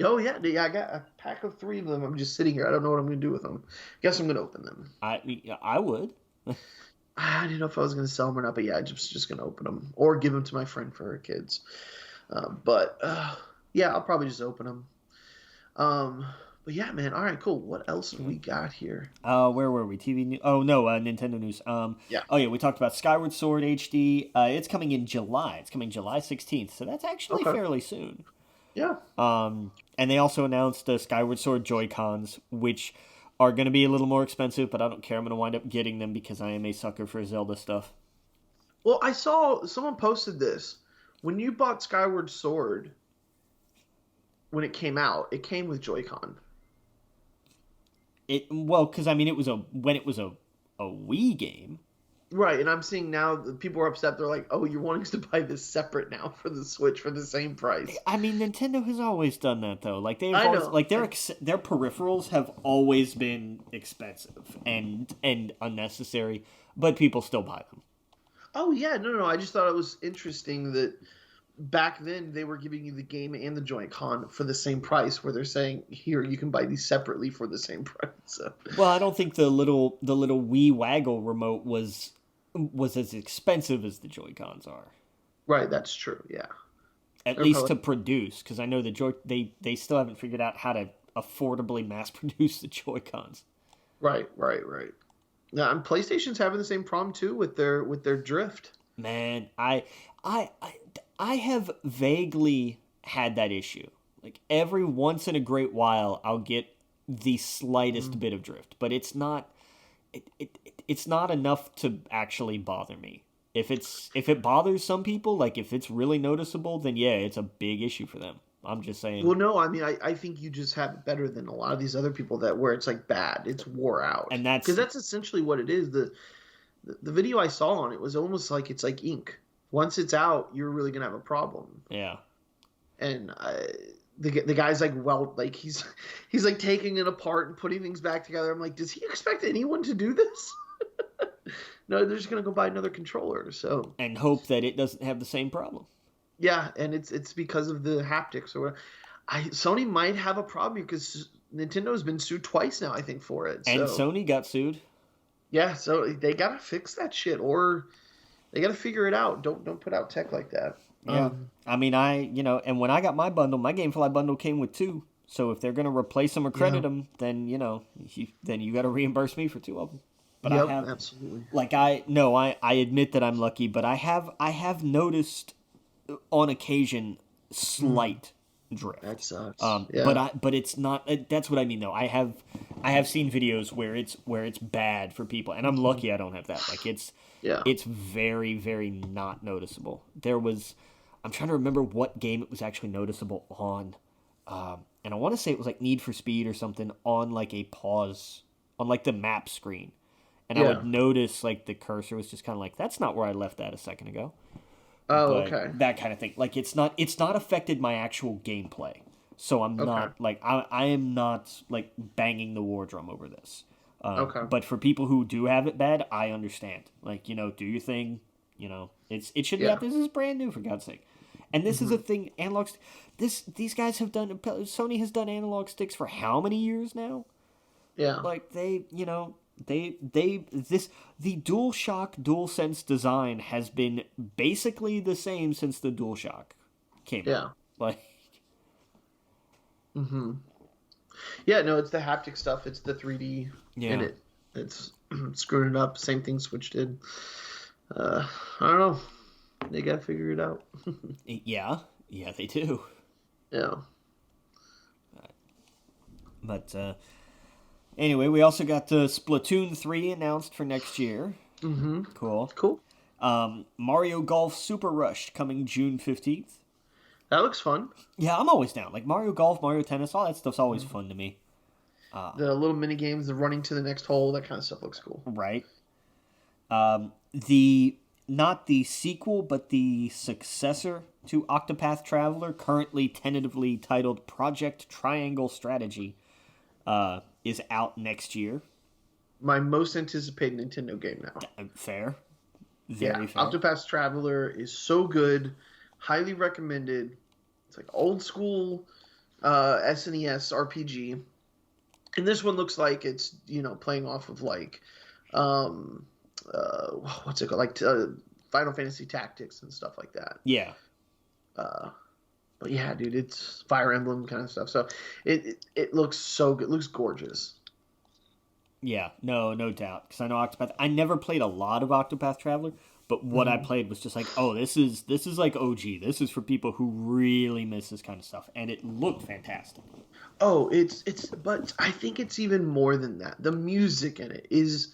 Oh, yeah. I got a pack of 3 of them. I'm just sitting here. I don't know what I'm going to do with them. Guess I'm going to open them. I would. I didn't know if I was going to sell them or not, but yeah, I'm just going to open them. Or give them to my friend for her kids. Yeah, I'll probably just open them. But yeah, man. All right, cool. What else do we got here? Where were we? TV news? Oh, no, Nintendo news. Yeah. Oh, yeah, we talked about Skyward Sword HD. It's coming in July. It's coming July 16th, so that's actually fairly soon. Yeah. And they also announced the Skyward Sword Joy-Cons, which are going to be a little more expensive, but I don't care. I'm going to wind up getting them because I am a sucker for Zelda stuff. Well, I saw someone posted this. When you bought Skyward Sword, when it came out, it came with Joy-Con. Because I mean, it was a Wii game, right? And I'm seeing now that people are upset. They're like, "Oh, you're wanting us to buy this separate now for the Switch for the same price." I mean, Nintendo has always done that though. Like their peripherals have always been expensive and unnecessary, but people still buy them. Oh yeah, no. I just thought it was interesting that back then they were giving you the game and the Joy-Con for the same price, where they're saying, here, you can buy these separately for the same price. So. Well, I don't think the little Wii Waggle remote was as expensive as the Joy-Cons are. Right, that's true, yeah. At least to produce, because I know they still haven't figured out how to affordably mass produce the Joy-Cons. Right. Yeah, and PlayStation's having the same problem too with their drift. Man, I have vaguely had that issue. Like every once in a great while, I'll get the slightest bit of drift, but it's not enough to actually bother me. If it bothers some people, like if it's really noticeable, then yeah, it's a big issue for them. I'm just saying. Well, no, I mean, I think you just have it better than a lot of these other people where it's like bad, it's wore out, and that's essentially what it is. The video I saw on it was almost like it's like ink. Once it's out, you're really gonna have a problem. Yeah. And the guy's like, well, like he's like taking it apart and putting things back together. I'm like, does he expect anyone to do this? No, they're just gonna go buy another controller. So and hope that it doesn't have the same problem. yeah, and it's because of the haptics or whatever. Sony might have a problem because Nintendo has been sued twice now, I think, for it. And So Sony got sued. yeah, so they gotta fix that shit, or they gotta figure it out. Don't put out tech like that. Yeah, I mean, and when I got my bundle, my GameFly bundle came with 2. So if they're gonna replace them or credit them, then then you got to reimburse me for 2 of them. But yep, I have absolutely. like I admit that I'm lucky, but I have noticed on occasion slight drift. That sucks. Yeah. But it's not. That's what I mean though. I have seen videos where it's bad for people, and I'm lucky I don't have that. Like it's very, very not noticeable. I'm trying to remember what game it was actually noticeable on, and I want to say it was like Need for Speed or something on like a pause on like the map screen, and I would notice like the cursor was just kind of like, that's not where I left that a second ago. Oh, But okay. that kind of thing. Like it's not affected my actual gameplay. So I'm not like I am not like banging the war drum over this. But for people who do have it bad, I understand. Like, do your thing. It should be out. This is brand new, for God's sake. And this is a thing. These guys have done. Sony has done analog sticks for how many years now? Yeah. Like the DualShock DualSense design has been basically the same since the DualShock came out. Like. Mm-hmm. Yeah, no, it's the haptic stuff. It's the 3D in it. It's screwing it up. Same thing Switch did. I don't know. They gotta figure it out. Yeah, they do. Yeah. But anyway, we also got Splatoon 3 announced for next year. Mm-hmm. Cool. Mario Golf Super Rush coming June 15th. That looks fun. Yeah, I'm always down. Like Mario Golf, Mario Tennis, all that stuff's always fun to me. The little mini games, the running to the next hole, that kind of stuff looks cool. Right. Not the sequel, but the successor to Octopath Traveler, currently tentatively titled Project Triangle Strategy, is out next year. My most anticipated Nintendo game now. Fair. Very fair. Octopath Traveler is so good. Highly recommended. It's like old school SNES RPG. And this one looks like it's, playing off of like, what's it called? Like Final Fantasy Tactics and stuff like that. Yeah. But yeah, dude, it's Fire Emblem kind of stuff. So it looks so good. It looks gorgeous. Yeah, no doubt. Because I know Octopath. I never played a lot of Octopath Traveler, but what I played was just like, oh, this is like OG. This is for people who really miss this kind of stuff, and it looked fantastic. Oh, but I think it's even more than that. The music in it is,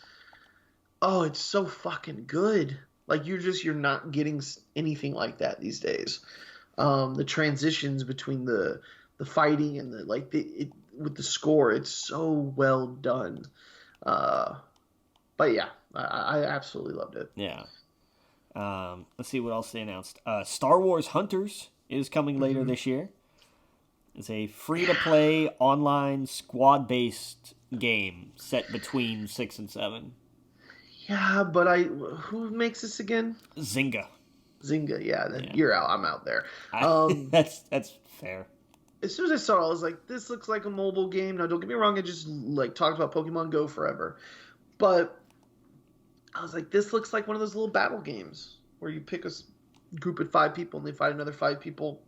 it's so fucking good. Like you're not getting anything like that these days. The transitions between the fighting and with the score, it's so well done. But yeah, I absolutely loved it. Yeah. Let's see what else they announced. Star Wars Hunters is coming later this year. It's a free-to-play online squad-based game set between 6 and 7. Yeah, but who makes this again? Zynga, yeah. Then you're out. I'm out there. That's fair. As soon as I saw it, I was like, this looks like a mobile game. Now, don't get me wrong. I just talked about Pokemon Go forever. But I was like, this looks like one of those little battle games where you pick a group of 5 people and they fight another 5 people.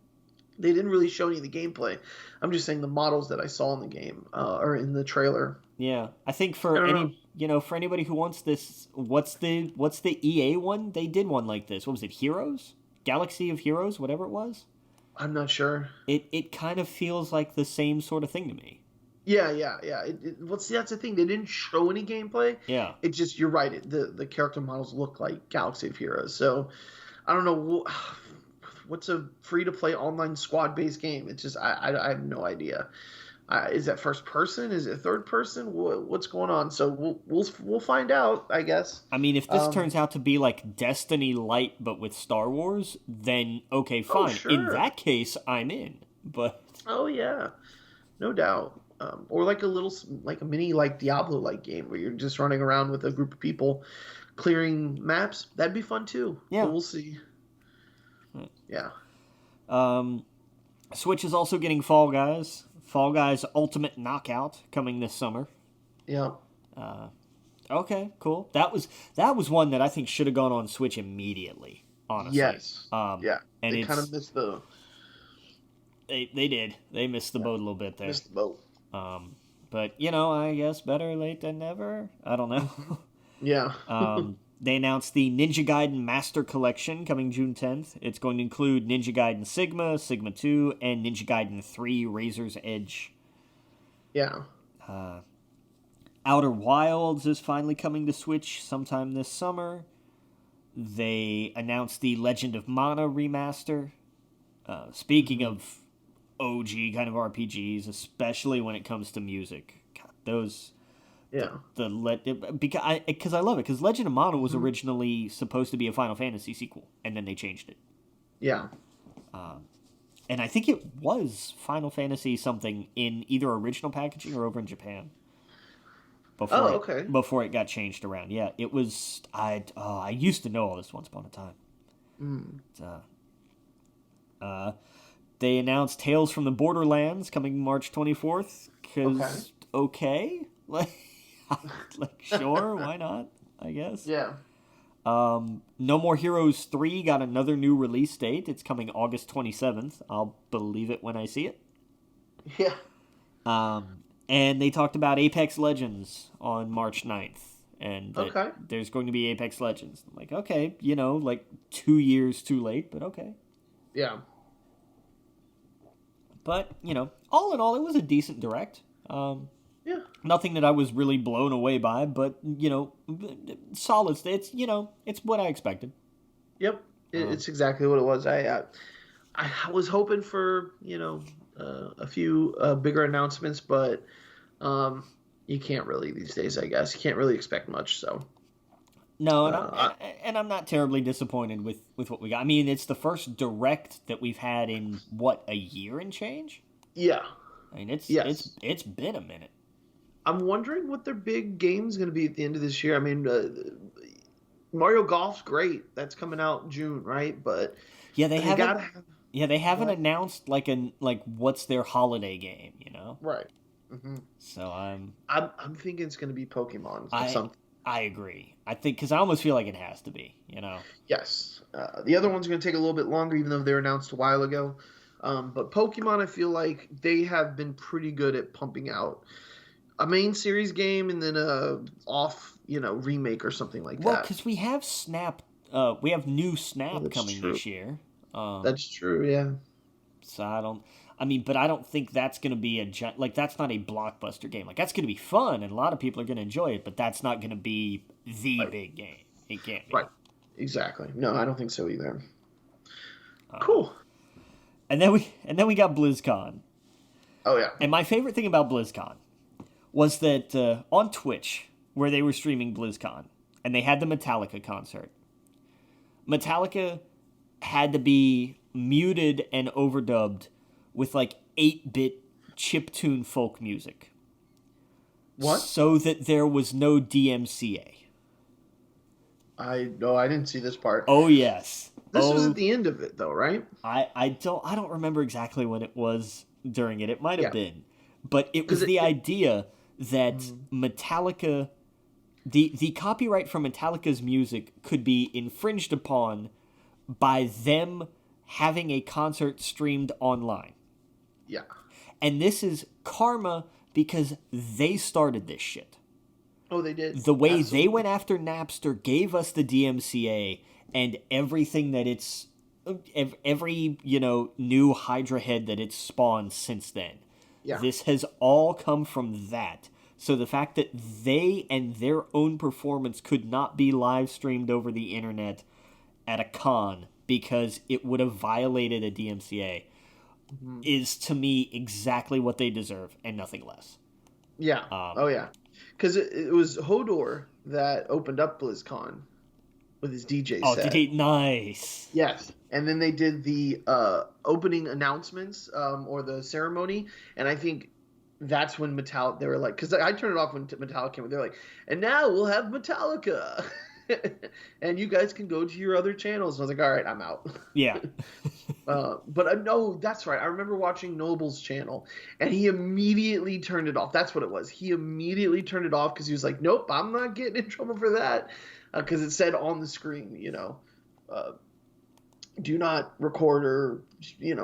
They didn't really show any of the gameplay. I'm just saying the models that I saw in the game or in the trailer. Yeah, I think for anybody who wants this, what's the EA one? They did one like this. What was it? Heroes? Galaxy of Heroes, whatever it was. I'm not sure. It kind of feels like the same sort of thing to me. Yeah. That's the thing. They didn't show any gameplay. Yeah. It's just, you're right. The character models look like Galaxy of Heroes. So, I don't know. What's a free-to-play online squad-based game? It's just, I have no idea. Is that first person? Is it third person? What's going on? So we'll find out, I guess. I mean, if this turns out to be like Destiny Light but with Star Wars, then okay, fine. Sure. In that case, I'm in. But yeah, no doubt. Or like a mini Diablo-like game where you're just running around with a group of people clearing maps, that'd be fun too. Yeah. But we'll see. Yeah. Switch is also getting Fall Guys. Fall Guys Ultimate Knockout coming this summer. Yeah. Okay, cool. That was one that I think should have gone on Switch immediately. Honestly. Yes. Yeah. And they kind of missed the. They did. They missed the boat a little bit there. Missed the boat. But I guess better late than never. I don't know. Yeah. They announced the Ninja Gaiden Master Collection coming June 10th. It's going to include Ninja Gaiden Sigma, Sigma 2, and Ninja Gaiden 3 Razor's Edge. Yeah. Outer Wilds is finally coming to Switch sometime this summer. They announced the Legend of Mana remaster. Speaking of OG kind of RPGs, especially when it comes to music. God, those... Yeah. Because I love it. Because Legend of Mana was originally supposed to be a Final Fantasy sequel, and then they changed it. Yeah. And I think it was Final Fantasy something in either original packaging or over in Japan. Before it got changed around. Yeah, it was... I used to know all this once upon a time. They announced Tales from the Borderlands coming March 24th. Because, okay. Sure, why not? I guess. Yeah. No More Heroes 3 got another new release date. It's coming August 27th. I'll believe it when I see it. Yeah. And they talked about Apex Legends on March 9th. And there's going to be Apex Legends. I'm like, okay, 2 years too late, but okay. Yeah. But, all in all, it was a decent direct. Yeah. Nothing that I was really blown away by, but, solid. It's what I expected. Yep. It's exactly what it was. I was hoping for, a few bigger announcements, but you can't really these days, I guess. You can't really expect much, so. No, and I'm not terribly disappointed with what we got. I mean, it's the first direct that we've had in, a year and change? Yeah. I mean, it's been a minute. I'm wondering what their big game's going to be at the end of this year. I mean, Mario Golf's great. That's coming out in June, right? But yeah, they haven't announced what's their holiday game, Right. Mm-hmm. So I'm thinking it's going to be Pokemon. I agree. I think because I almost feel like it has to be, Yes. The other one's going to take a little bit longer, even though they were announced a while ago. But Pokemon, I feel like they have been pretty good at pumping out a main series game and then a remake or something like that. Well, because we have Snap, we have new Snap coming this year. That's true, yeah. So but I don't think that's going to be that's not a blockbuster game. That's going to be fun and a lot of people are going to enjoy it, but that's not going to be the big game. It can't be. Right. Exactly. No, I don't think so either. Cool. And then we got BlizzCon. Oh yeah. And my favorite thing about BlizzCon was that on Twitch, where they were streaming BlizzCon, and they had the Metallica concert, Metallica had to be muted and overdubbed with 8-bit chiptune folk music. What? So that there was no DMCA. I didn't see this part. Oh yes. This was at the end of it though, right? I don't remember exactly when it was during it. It might have been. But it was the idea that Metallica, the copyright for Metallica's music could be infringed upon by them having a concert streamed online. Yeah. And this is karma because they started this shit. Oh, they did? The way they went after Napster, gave us the DMCA, and everything that it's... every, new Hydra head that it's spawned since then. Yeah. This has all come from that. So the fact that they and their own performance could not be live streamed over the internet at a con because it would have violated a DMCA is, to me, exactly what they deserve and nothing less. Yeah. Oh, yeah. Because it was Hodor that opened up BlizzCon with his DJ set. Oh, nice. Yes. And then they did the opening announcements or the ceremony, and I think that's when Metallica, they were like, because I turned it off when Metallica came, they're like, and now we'll have Metallica. and you guys can go to your other channels. And I was like, all right, I'm out. Yeah. But no, that's right. I remember watching Noble's channel, and he immediately turned it off. That's what it was. He immediately turned it off because he was like, nope, I'm not getting in trouble for that. Because it said on the screen, do not record or,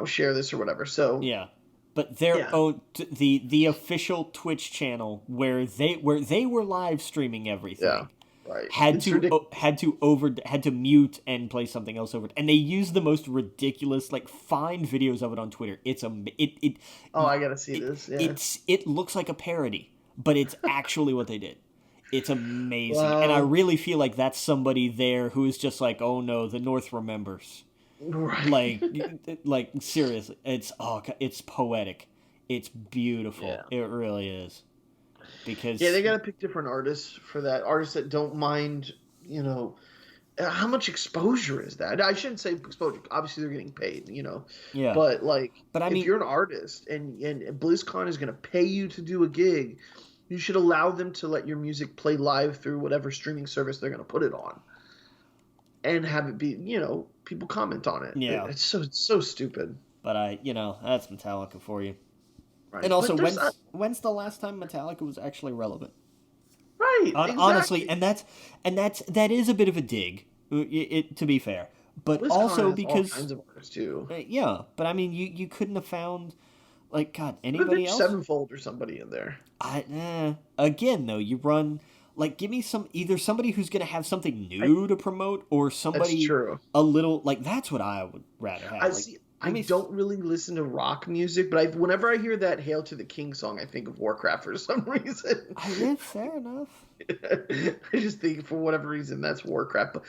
share this or whatever. So yeah. But the official Twitch channel where they were live streaming everything. Yeah. Right. Had to mute and play something else over it, and they used the most ridiculous. Find videos of it on Twitter. Oh, I gotta see this. Yeah. It looks like a parody, but it's actually what they did. It's amazing, Wow. and I really feel like that's somebody there who is just like, oh no, the North remembers. Right. Like seriously, it's poetic. It's beautiful. Yeah. It really is. Because they got to pick different artists for that. Artists that don't mind, how much exposure is that? I shouldn't say exposure. Obviously, they're getting paid, Yeah. But if you're an artist and BlizzCon is going to pay you to do a gig, you should allow them to let your music play live through whatever streaming service they're going to put it on, and have it be, people comment on it. Yeah. It's so stupid. But that's Metallica for you. Right. And also, when's the last time Metallica was actually relevant? Right. Exactly. Honestly, and that is a bit of a dig. To be fair, but BlizzCon also has because all kinds of artists too. Yeah, but I mean, you couldn't have found anybody else. Sevenfold or somebody in there. Again though, you run give me either somebody who's gonna have something new to promote or somebody That's true. a little that's what I would rather have. I don't really listen to rock music, but whenever I hear that "Hail to the King" song, I think of Warcraft for some reason. Fair enough. I just think for whatever reason that's Warcraft. But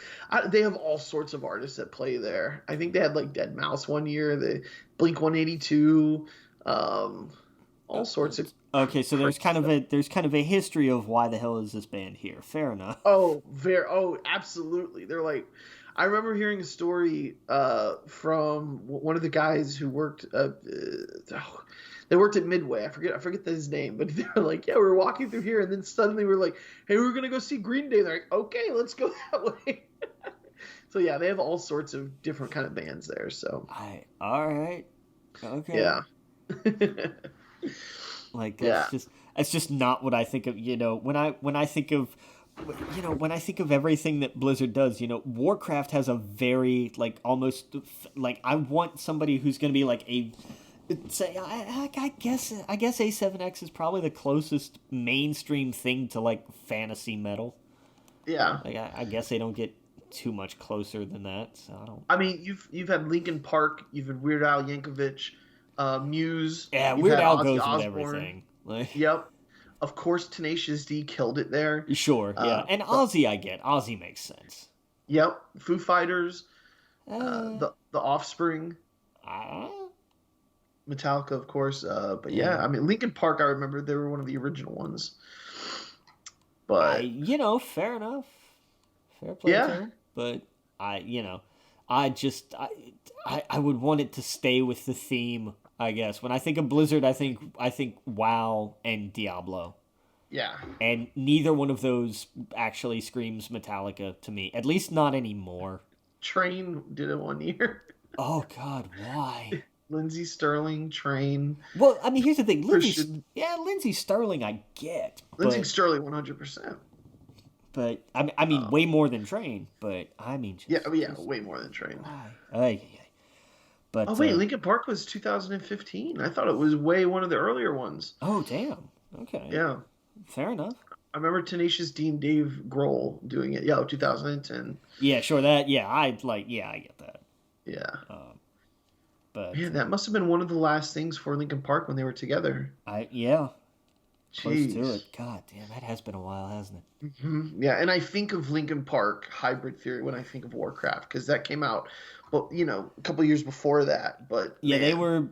they have all sorts of artists that play there. I think they had Dead Mouse one year, the Blink 182, all sorts of. Okay, so there's kind of a history of why the hell is this band here. Fair enough. Oh, absolutely. They're I remember hearing a story from one of the guys who worked. They worked at Midway. I forget his name, but they were like, "Yeah, we were walking through here, and then suddenly we're like, hey, we're gonna go see Green Day." They're like, "Okay, let's go that way." So yeah, they have all sorts of different kind of bands there. So. All right. Okay. Yeah. That's just not what I think of. When I think of. When I think of everything that Blizzard does, Warcraft has a very almost I want somebody who's going to be I guess A7X is probably the closest mainstream thing to fantasy metal. Yeah. I guess they don't get too much closer than that. So I don't. I mean, you've had Linkin Park, you've had Weird Al Yankovic, Muse. Yeah, Weird Al goes with everything. Yep. Of course, Tenacious D killed it there. Sure, yeah. And Ozzy, I get. Ozzy makes sense. Yep. Foo Fighters, the Offspring, Metallica, of course. But yeah, I mean, Linkin Park, I remember they were one of the original ones. But fair enough. Fair play to him. But I would want it to stay with the theme. I guess when I think of Blizzard, I think WoW and Diablo. Yeah. And neither one of those actually screams Metallica to me. At least not anymore. Train did it one year. Oh God, why? Lindsey Sterling, Train. Well, I mean, here's the thing. Lindsey Sterling, I get. Lindsey Sterling, 100%. But I mean, way more than Train. But I mean, way more than Train. Why? But, Linkin Park was 2015. I thought it was way one of the earlier ones. Oh, damn. Okay. Yeah. Fair enough. I remember Tenacious D and Dave Grohl doing it. Yeah, 2010. Yeah, sure. I get that. Yeah. But man, that must have been one of the last things for Linkin Park when they were together. Yeah. Jeez. Close to it. God damn, that has been a while, hasn't it? Mm-hmm. Yeah, and I think of Linkin Park Hybrid Theory when I think of Warcraft because that came out, a couple years before that. But yeah, they were,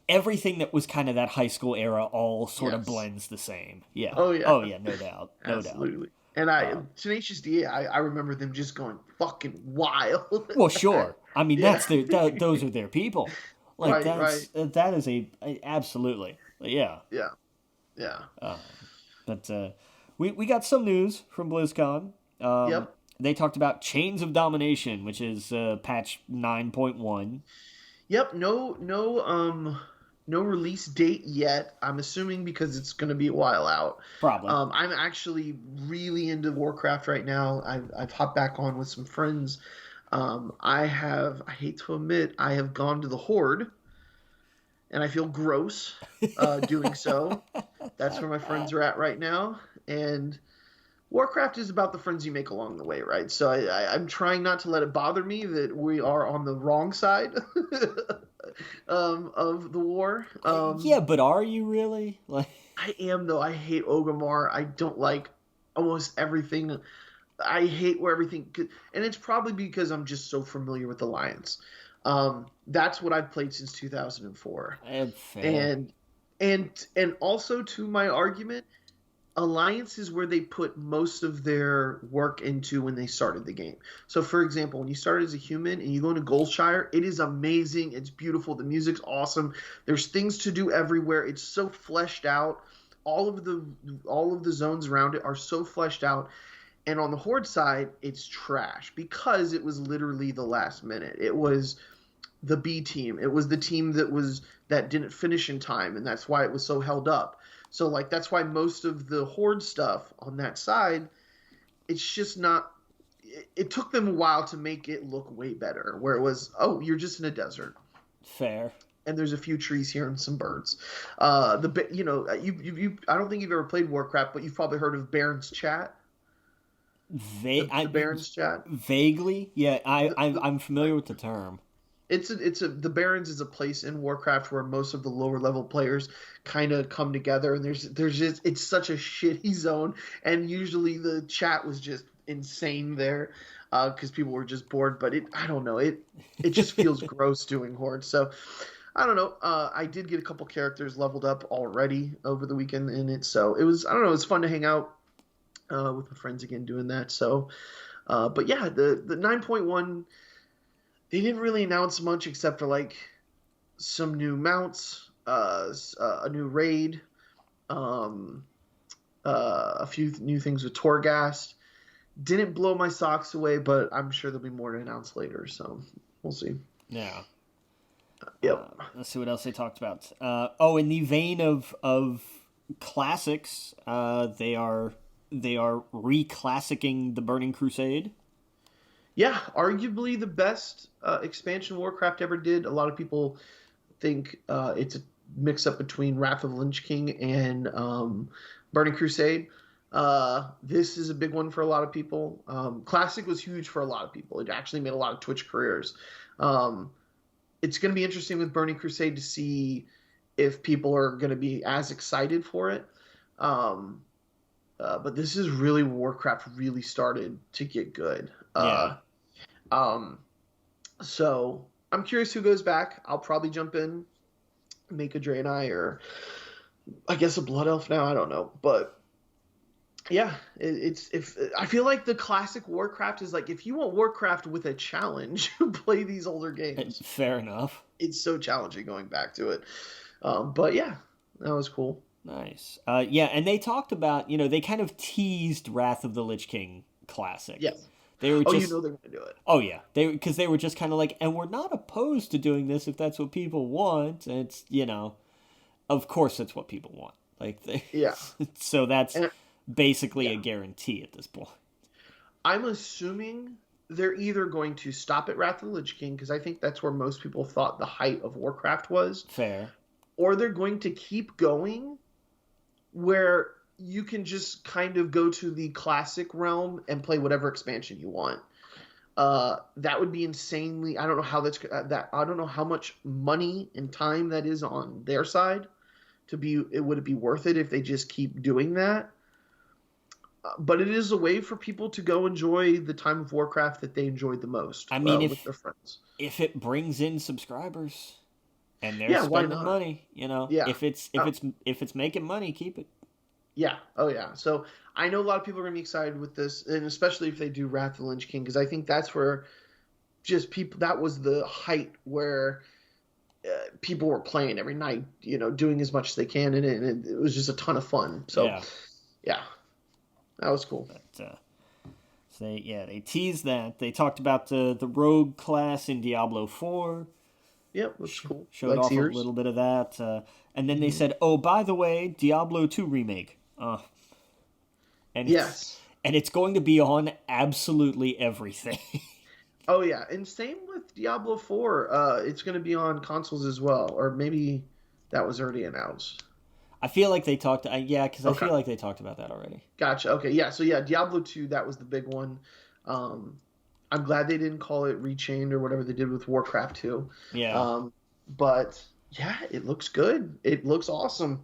everything that was kind of that high school era all sort of blends the same. Yeah. Oh yeah. Oh yeah, no doubt. No Absolutely. Doubt. And Tenacious D, I remember them just going fucking wild. Well, sure. I mean, those are their people. That is absolutely. Yeah. Yeah. Yeah. But we got some news from BlizzCon. Yep. They talked about Chains of Domination, which is patch 9.1. Yep. No release date yet. I'm assuming because it's going to be a while out. Probably. I'm actually really into Warcraft right now. I've hopped back on with some friends. I hate to admit, I have gone to the Horde, and I feel gross doing so. That's where my friends are at right now, and Warcraft is about the friends you make along the way, right? So I'm trying not to let it bother me that we are on the wrong side of the war. Yeah, but are you really? Like, I am, though. I hate Orgrimmar. I don't like almost everything. I hate where everything, and it's probably because I'm just so familiar with Alliance. That's what I've played since 2004, fair. and also to my argument, Alliance is where they put most of their work into when they started the game. So, for example, when you start as a human and you go into Goldshire, it is amazing. It's beautiful. The music's awesome. There's things to do everywhere. It's so fleshed out. All of the zones around it are so fleshed out. And on the Horde side, it's trash because it was literally the last minute. It was the B team. It was the team that didn't finish in time, and that's why it was so held up. So, like, that's why most of the Horde stuff on that side, it's just not – it took them a while to make it look way better, where it was, oh, you're just in a desert. Fair. And there's a few trees here and some birds. I don't think you've ever played Warcraft, but you've probably heard of Baron's Chat. The Baron's Chat? Vaguely. Yeah, I'm familiar with the term. The Barrens is a place in Warcraft where most of the lower level players kind of come together, and there's just it's such a shitty zone, and usually the chat was just insane there because people were just bored. But I don't know, it just feels gross doing Horde. So I don't know. I did get a couple characters leveled up already over the weekend in it, so it was it's fun to hang out with my friends again doing that. So, but yeah, the 9.1. They didn't really announce much except for like some new mounts, a new raid, a few new things with Torghast. Didn't blow my socks away, but I'm sure there'll be more to announce later, so we'll see. Yeah. Yep. Let's see what else they talked about. In the vein of classics, they are reclassicing the Burning Crusade. Yeah, arguably the best expansion Warcraft ever did. A lot of people think it's a mix-up between Wrath of the Lich King and Burning Crusade. This is a big one for a lot of people. Classic was huge for a lot of people. It actually made a lot of Twitch careers. It's going to be interesting with Burning Crusade to see if people are going to be as excited for it. But this is really where Warcraft really started to get good. Yeah. So I'm curious who goes back. I'll probably jump in, make a Draenei, or I guess a Blood Elf now. I don't know, but yeah, I feel like the classic Warcraft is like, if you want Warcraft with a challenge, play these older games. Fair enough. It's so challenging going back to it. But yeah, that was cool. Nice. And they talked about, they kind of teased Wrath of the Lich King Classic. Yes. They were they're going to do it. Oh yeah, because they were just kind of like, and we're not opposed to doing this if that's what people want. And it's of course that's what people want. Like yeah. So that's basically a guarantee at this point. I'm assuming they're either going to stop at Wrath of the Lich King, because I think that's where most people thought the height of Warcraft was. Fair. Or they're going to keep going, where you can just kind of go to the classic realm and play whatever expansion you want. That would be insanely. I don't know how I don't know how much money and time that is on their side would it be worth it if they just keep doing that? But it is a way for people to go enjoy the time of Warcraft that they enjoyed the most. I mean, with their friends. If it brings in subscribers and they're spending money, if it's making money, keep it. Yeah. Oh, yeah. So I know a lot of people are going to be excited with this, and especially if they do Wrath of the Lich King, because I think that's where that was the height where people were playing every night, doing as much as they can, and it was just a ton of fun. So, yeah that was cool. So they teased that. They talked about the rogue class in Diablo 4. Yep, looks cool. Showed off a little bit of that. And then they said, oh, by the way, Diablo 2 remake. And yes. It's going to be on absolutely everything. Oh, yeah. And same with Diablo 4. It's going to be on consoles as well. Or maybe that was already announced. I feel like they talked... I feel like they talked about that already. Gotcha. Okay, yeah. So, yeah, Diablo 2, that was the big one. I'm glad they didn't call it Rechained or whatever they did with Warcraft 2. Yeah. But, yeah, it looks good. It looks awesome.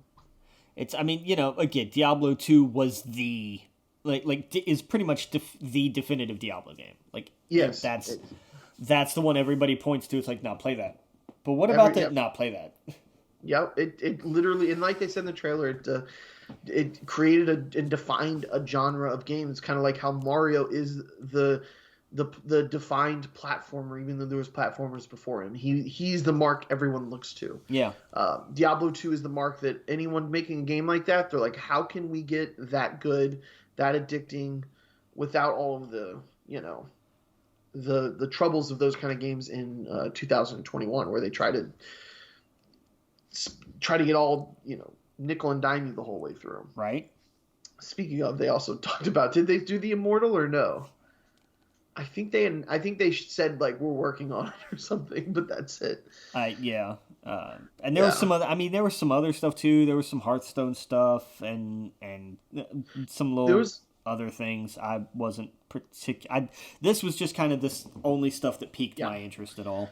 Again, Diablo 2 was the... is pretty much the definitive Diablo game. Yes. That's the one everybody points to. It's like, no, play that. But what about that? Yep. No, play that. Yep. It literally, and like they said in the trailer, it created and defined a genre of games. It's kind of like how Mario is the defined platformer, even though there was platformers before him. He's the mark everyone looks to. Yeah. Diablo 2 is the mark that anyone making a game like that, they're like, how can we get that good, that addicting, without all of the, the troubles of those kind of games in 2021, where they try to get all, nickel and dime you the whole way through. Right. Speaking of, they also talked about, did they do the Immortal or no? I think they said we're working on it or something, but that's it. Yeah. And there was some other. There was some other stuff too. There was some Hearthstone stuff and some little other things. I wasn't particular. This was just kind of this only stuff that piqued my interest at all.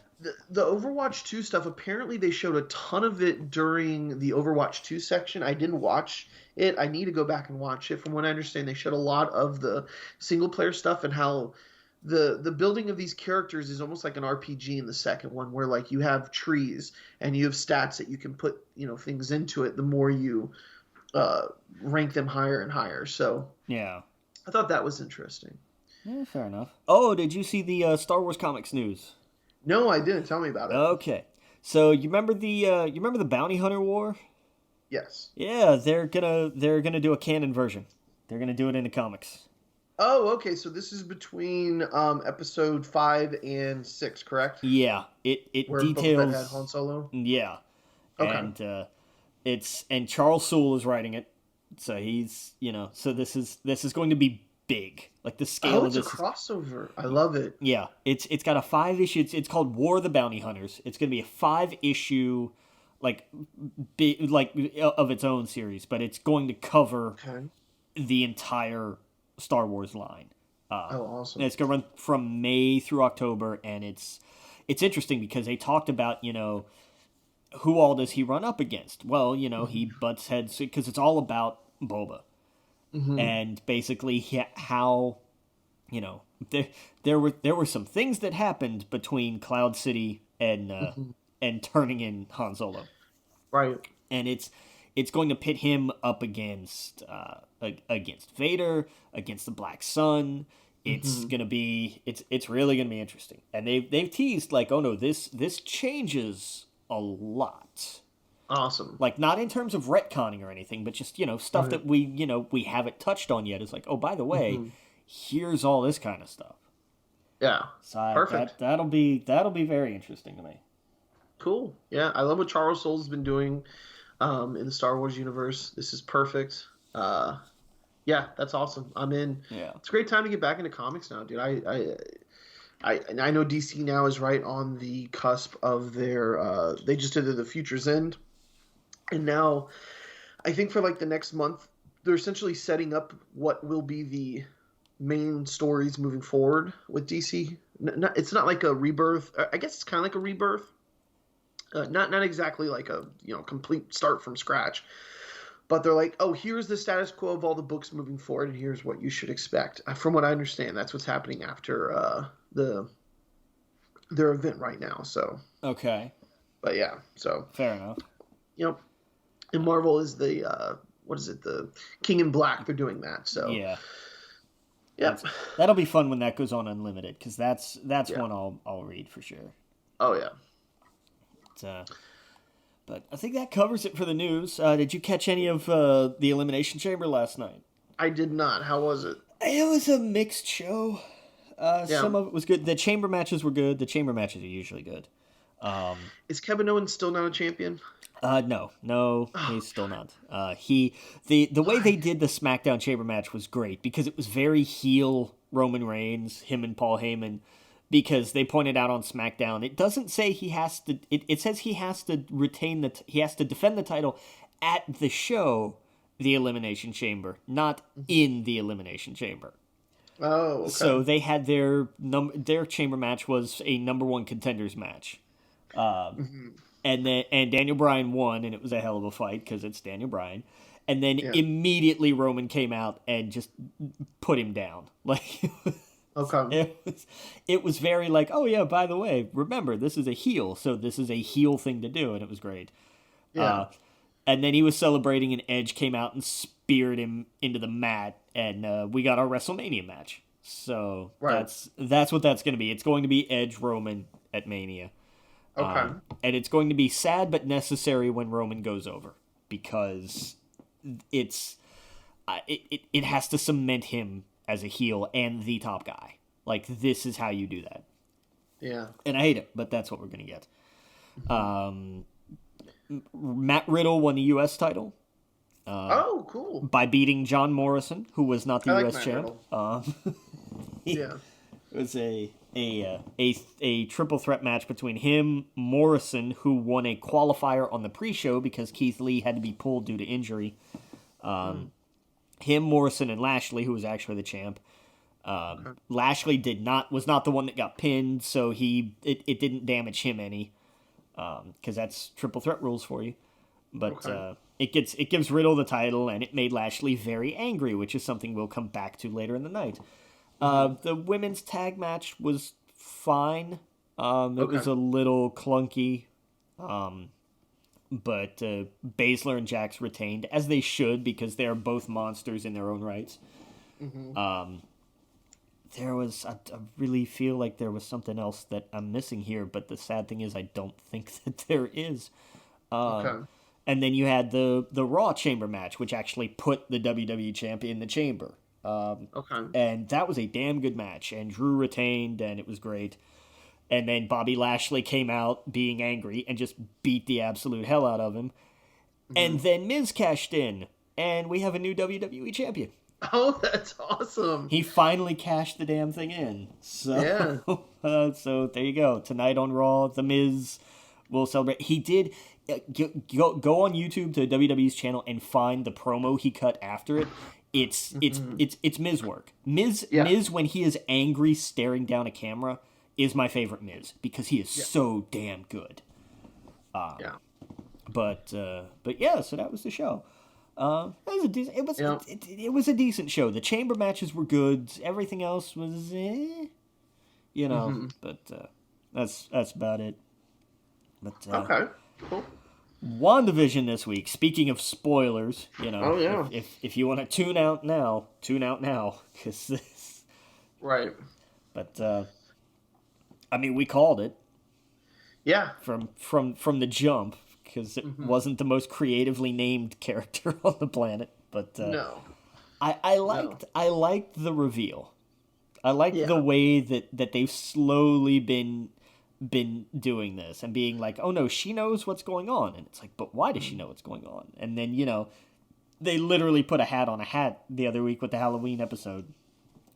The Overwatch 2 stuff. Apparently, they showed a ton of it during the Overwatch 2 section. I didn't watch it. I need to go back and watch it. From what I understand, they showed a lot of the single player stuff and how the building of these characters is almost like an RPG in the second one, where you have trees and you have stats that you can put things into it the more you rank them higher and higher. So yeah, I thought that was interesting. Yeah, fair enough. Oh, did you see the Star Wars comics news? No, I didn't. Tell me about it. Okay, so you remember the Bounty Hunter War? Yes. Yeah, they're gonna do a canon version. They're gonna do it in the comics. Oh, okay. So this is between episode 5 and 6, correct? Yeah, it where details. Boba Fett had Han Solo. Yeah, okay. And Charles Soule is writing it, so he's so this is going to be big. The scale of this. It's a crossover. I love it. Yeah, it's got a 5-issue. It's called War of the Bounty Hunters. It's going to be a 5-issue, of its own series, but it's going to cover the entire Star Wars line. Awesome. And it's going to run from May through October, and it's interesting because they talked about, who all does he run up against? Well, he butts heads because it's all about Boba. Mm-hmm. And basically how, there were some things that happened between Cloud City and and turning in Han Solo. Right. And it's going to pit him up against Vader, against the Black Sun. It's gonna be it's really gonna be interesting. And they've teased oh no, this changes a lot. Awesome. Not in terms of retconning or anything, but just stuff that we haven't touched on yet. It's oh, by the way, here's all this kind of stuff. Yeah. So perfect. That'll be very interesting to me. Cool. Yeah, I love what Charles Soule's been doing in the Star Wars universe. This is perfect. Yeah, that's awesome. I'm in. Yeah. It's a great time to get back into comics now, dude. I know DC now is right on the cusp of their they just did the Future's End. And now I think for the next month they're essentially setting up what will be the main stories moving forward with DC. It's not like a rebirth. I guess it's kind of like a rebirth. Not exactly like a complete start from scratch, but they're oh, here's the status quo of all the books moving forward, and here's what you should expect. From what I understand, that's what's happening after their event right now. So okay, but yeah, so fair enough. And Marvel is the the King in Black. They're doing that. So yeah. Yep. That'll be fun when that goes on Unlimited, because that's one I'll read for sure. Oh yeah. But I think that covers it for the news. Did you catch any of the Elimination Chamber last night? I did not. How was it? It was a mixed show. Yeah. Some of it was good. The chamber matches were good. The chamber matches are usually good. Is Kevin Owens still not a champion? No, Oh, he's still not. The way they did the SmackDown chamber match was great because it was very heel Roman Reigns, him and Paul Heyman, because they pointed out on SmackDown it doesn't say he has to. It says he has to he has to defend the title at the show, the Elimination Chamber, not in the Elimination Chamber. Oh, okay. So they had their chamber match was a number one contenders match. And Daniel Bryan won, and it was a hell of a fight because it's Daniel Bryan. And then immediately Roman came out and just put him down. Like, Okay. it was very like, oh yeah, by the way, remember this is a heel, so this is a heel thing to do, and it was great. Yeah. And then he was celebrating, and Edge came out and speared him into the mat, and we got our WrestleMania match. So that's what that's going to be. It's going to be Edge Roman at Mania. Okay. And it's going to be sad but necessary when Roman goes over because it has to cement him as a heel and the top guy. Like, this is how you do that. Yeah. And I hate it, but that's what we're going to get. Matt Riddle won the U.S. title. Oh, cool. By beating John Morrison, who was not the U.S. Matt champ. Yeah. It was a triple threat match between him, Morrison, who won a qualifier on the pre-show because Keith Lee had to be pulled due to injury. Him, Morrison, and Lashley, who was actually the champ. Lashley was not the one that got pinned, so it didn't damage him any, because that's triple threat rules for you. But it gives Riddle the title, and it made Lashley very angry, which is something we'll come back to later in the night. The women's tag match was fine. It was a little clunky. But Baszler and Jax retained, as they should, because they're both monsters in their own rights. There was, I really feel like there was something else that I'm missing here, but the sad thing is I don't think that there is. And then you had the Raw chamber match, which actually put the WWE champ in the chamber. And that was a damn good match, and Drew retained, and it was great. And then Bobby Lashley came out being angry and just beat the absolute hell out of him. And then Miz cashed in, and we have a new WWE champion. Oh, that's awesome. He finally cashed the damn thing in. So, so there you go. Tonight on Raw, The Miz will celebrate. He did... Go on YouTube to WWE's channel and find the promo he cut after it. It's Miz work. Miz when he is angry staring down a camera is my favorite Miz because he is so damn good. But yeah, so that was the show. It was a decent show. The chamber matches were good. Everything else was but that's about it. But okay, cool. WandaVision this week. Speaking of spoilers, if you want to tune out now, because this. Right. But I mean, we called it. Yeah. From the jump, because it wasn't the most creatively named character on the planet. But no. I liked the reveal. I liked the way that they've slowly been doing this and being like, oh no, she knows what's going on. And it's like, but why does she know what's going on? And then, they literally put a hat on a hat the other week with the Halloween episode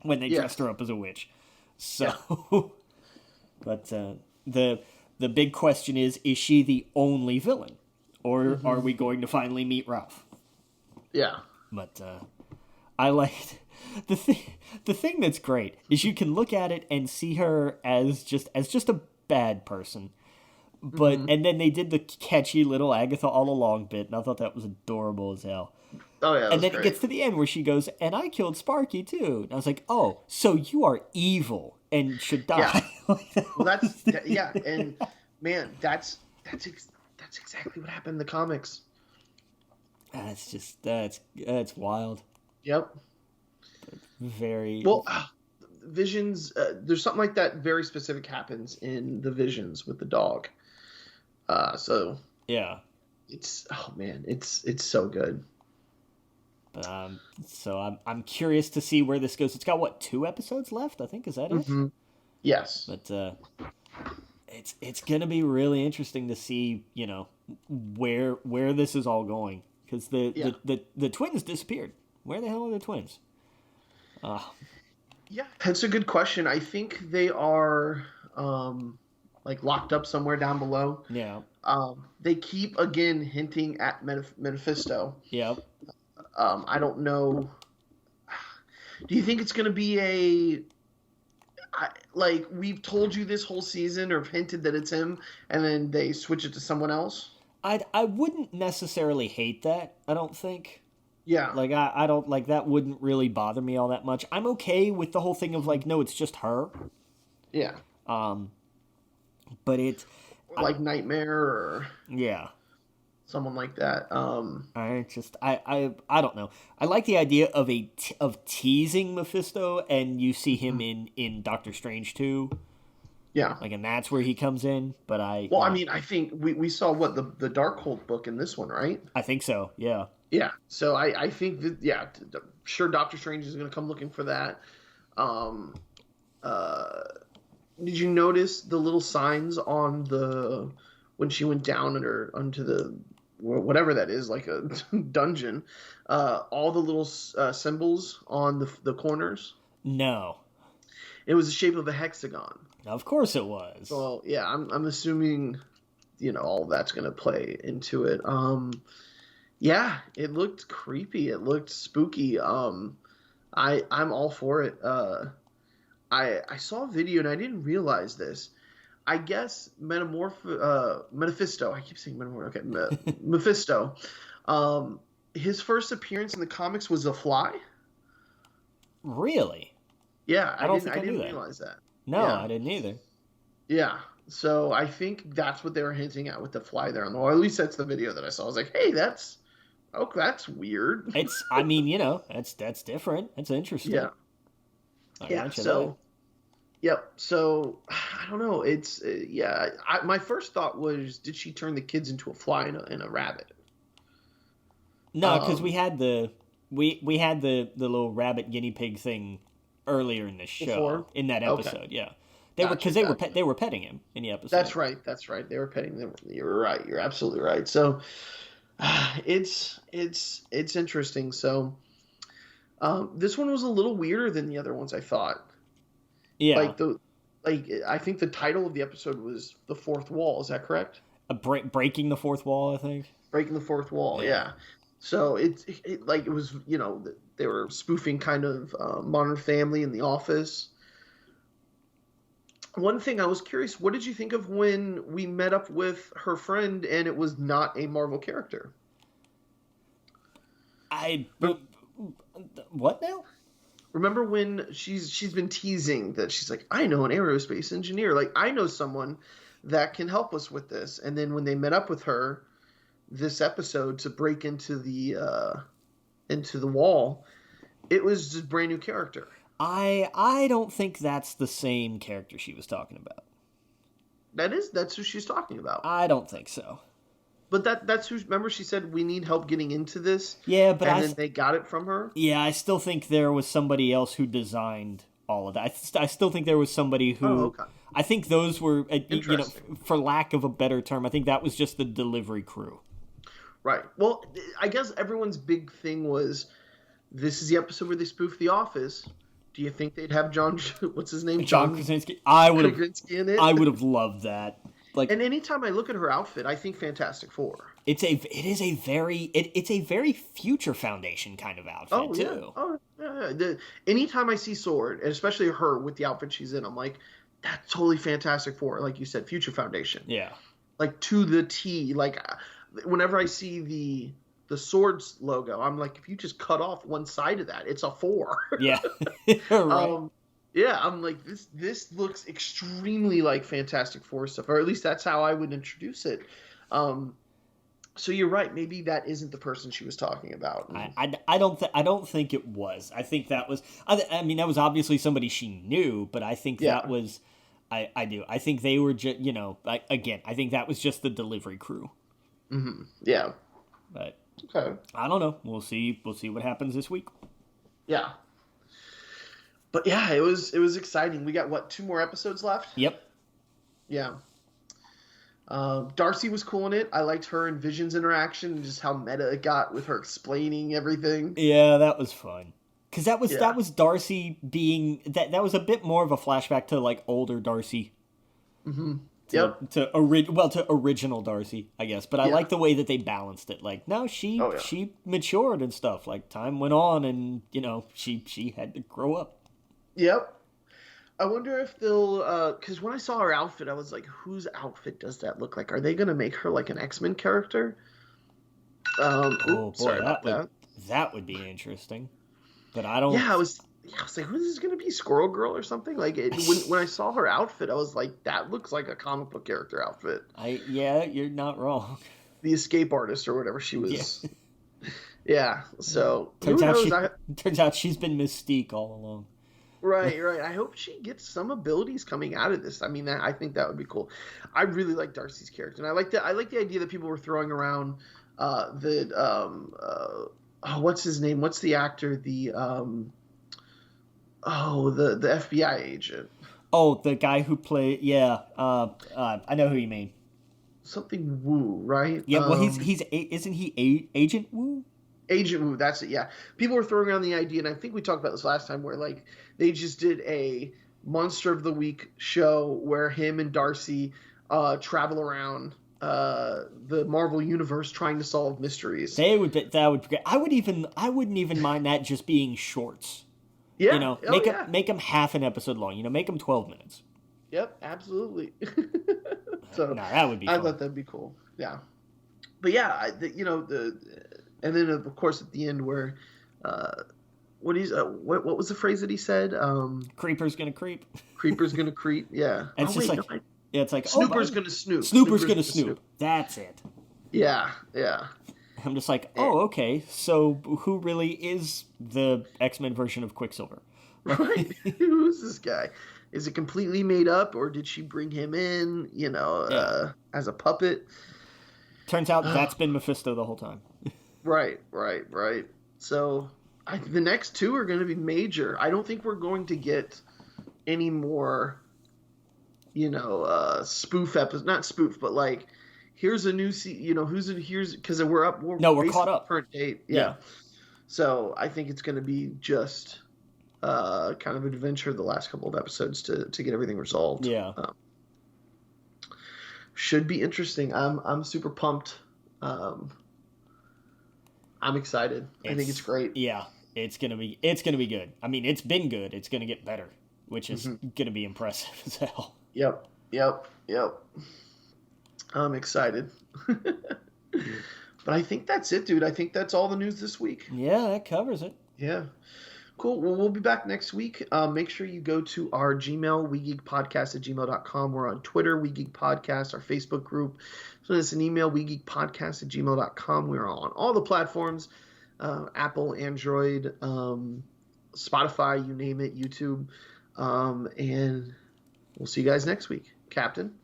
when they dressed her up as a witch. So, but the big question is she the only villain? Or are we going to finally meet Ralph? Yeah. But I liked... The thing that's great is you can look at it and see her as just a bad person, but and then they did the catchy little Agatha all along bit, and I thought that was adorable as hell. Oh yeah, and then great. It gets to the end where she goes, "And I killed Sparky too." And I was like, "Oh, so you are evil and should die." Yeah. Well, that's and man, that's exactly what happened in the comics. That's wild. Yep. Very well. Visions, there's something like that very specific happens in the Visions with the dog. So yeah, it's so good. So I'm curious to see where this goes. It's got what, 2 episodes left? I think, is that it? Yes. But it's gonna be really interesting to see, where this is all going, because the twins disappeared. Where the hell are the twins? Yeah, that's a good question. I think they are like locked up somewhere down below. Yeah. They keep again hinting at Mephisto. Yep. I don't know. Do you think it's going to be like we've told you this whole season or hinted that it's him, and then they switch it to someone else? I wouldn't necessarily hate that. I don't think. Yeah. Like I don't like that. Wouldn't really bother me all that much. I'm okay with the whole thing of like, no, it's just her. Yeah. But it. Like Nightmare or. Yeah. Someone like that. I don't know. I like the idea of teasing Mephisto, and you see him in Doctor Strange too. Yeah. Like, and that's where he comes in. But I mean, I think we saw what the Darkhold book in this one, right? I think so. Yeah. Yeah. So I think that sure, Doctor Strange is going to come looking for that. Did you notice the little signs on when she went down onto the whatever that is, like a dungeon, all the little symbols on the corners? No. It was the shape of a hexagon. Of course it was. Well, yeah, I'm assuming, all of that's going to play into it. Yeah, it looked creepy. It looked spooky. I'm all for it. I saw a video and I didn't realize this. I guess Mephisto. I keep saying Metamorph. Okay, Mephisto. His first appearance in the comics was a fly. Really? Yeah, I didn't realize that. No, yeah. I didn't either. Yeah, so I think that's what they were hinting at with the fly there on the wall. At least that's the video that I saw. I was like, hey, that's weird. It's, I mean, that's different. That's interesting. Yeah. So. Yep. So I don't know. It's my first thought was, did she turn the kids into a fly and a rabbit? No, because we had the little rabbit guinea pig thing earlier in this show, before? In that episode. Okay. Yeah, they were petting him in the episode. That's right. They were petting them. You're right. You're absolutely right. So it's interesting. So this one was a little weirder than the other ones, I thought. Yeah. I think the title of the episode was The Fourth Wall. Is that correct? Breaking the Fourth Wall, I think. Breaking the Fourth Wall, yeah. So it was, they were spoofing kind of Modern Family and The Office. One thing I was curious, what did you think of when we met up with her friend and it was not a Marvel character? What now? Remember when she's been teasing that she's like, I know an aerospace engineer. Like, I know someone that can help us with this. And then when they met up with her this episode to break into the wall, it was just a brand new character. I don't think that's the same character she was talking about. That's who she's talking about. I don't think so. But that's who. Remember, she said we need help getting into this. Yeah, but then they got it from her. Yeah, I still think there was somebody else who designed all of that. I still think there was somebody who. Oh, okay. I think those were, for lack of a better term, I think that was just the delivery crew. Right. Well, I guess everyone's big thing was, this is the episode where they spoof The Office. Do you think they'd have John? What's his name? John Krasinski. I would have loved that. Like, and anytime I look at her outfit, I think Fantastic Four. It's a very Future Foundation kind of outfit too. Oh yeah. Anytime I see Sword, and especially her with the outfit she's in, I'm like, that's totally Fantastic Four. Like you said, Future Foundation. Yeah. Like to the T. Like whenever I see the Swords logo, I'm like, if you just cut off one side of that, it's a 4. Yeah. Right. Yeah, I'm like, this looks extremely like Fantastic Four stuff, or at least that's how I would introduce it. So you're right. Maybe that isn't the person she was talking about. I don't think it was. I think that was. I mean, that was obviously somebody she knew, but I think that was. I do. I think they were just. I think that was just the delivery crew. Mm-hmm. Yeah. But Okay. I don't know. We'll see. We'll see what happens this week. Yeah. But yeah, it was exciting. We got what, 2 more episodes left? Yep. Yeah. Darcy was cool in it. I liked her and Vision's interaction and just how meta it got with her explaining everything. Yeah, that was fun. Because that was Darcy being that was a bit more of a flashback to like older Darcy. Mm-hmm. To original Darcy, I guess. But I like the way that they balanced it. Like, no, she matured and stuff. Like, time went on, and she had to grow up. Yep. I wonder if they'll, because when I saw her outfit, I was like, whose outfit does that look like? Are they going to make her like an X-Men character? Sorry about that. That would be interesting. But I don't... Yeah, I was like, who is this going to be? Squirrel Girl or something? Like, when I saw her outfit, I was like, that looks like a comic book character outfit. Yeah, you're not wrong. The escape artist or whatever she was. Yeah, so... Turns out she's been Mystique all along. Right. I hope she gets some abilities coming out of this. I mean, I think that would be cool. I really like Darcy's character, and I like the idea that people were throwing around what's his name? What's the actor? The FBI agent. Oh, the guy who played. Yeah, I know who you mean. Something Wu, right? Yeah. Well, isn't he Agent Wu? Agent Wu, that's it, yeah. People were throwing around the idea, and I think we talked about this last time, where like they just did a Monster of the Week show where him and Darcy travel around the Marvel universe trying to solve mysteries. That would be great. I wouldn't even mind that just being shorts. Yeah. Make them half an episode long. Make them 12 minutes. Yep, absolutely. So that would be fun. I thought that'd be cool. Yeah. But yeah, and then of course at the end where what was the phrase that he said? Creeper's gonna creep. Creeper's gonna creep. Yeah. And it's like Snooper's gonna snoop. Snooper's gonna snoop. That's it. Yeah. I'm just like, oh, okay. So who really is the X-Men version of Quicksilver? Right. Who's this guy? Is it completely made up, or did she bring him in? As a puppet? Turns out that's been Mephisto the whole time. Right. So the next 2 are going to be major. I don't think we're going to get any more, spoof episodes. Not spoof, but like, here's a new here's because we're caught up. Current date. Yeah. So I think it's going to be just kind of adventure the last couple of episodes to get everything resolved. Yeah. Should be interesting. I'm super pumped. I'm excited. I think it's great. Yeah, it's gonna be good. I mean, it's been good. It's gonna get better, which is gonna be impressive as hell. Yep. I'm excited. But I think that's it, dude. I think that's all the news this week. Yeah, that covers it. Yeah. Cool. Well, we'll be back next week. Make sure you go to our Gmail, wegeekpodcast@gmail.com. We're on Twitter, We Geek Podcast, our Facebook group. Send us an email, wegeekpodcast@gmail.com. We're on all the platforms, Apple, Android, Spotify, you name it, YouTube. And we'll see you guys next week. Captain.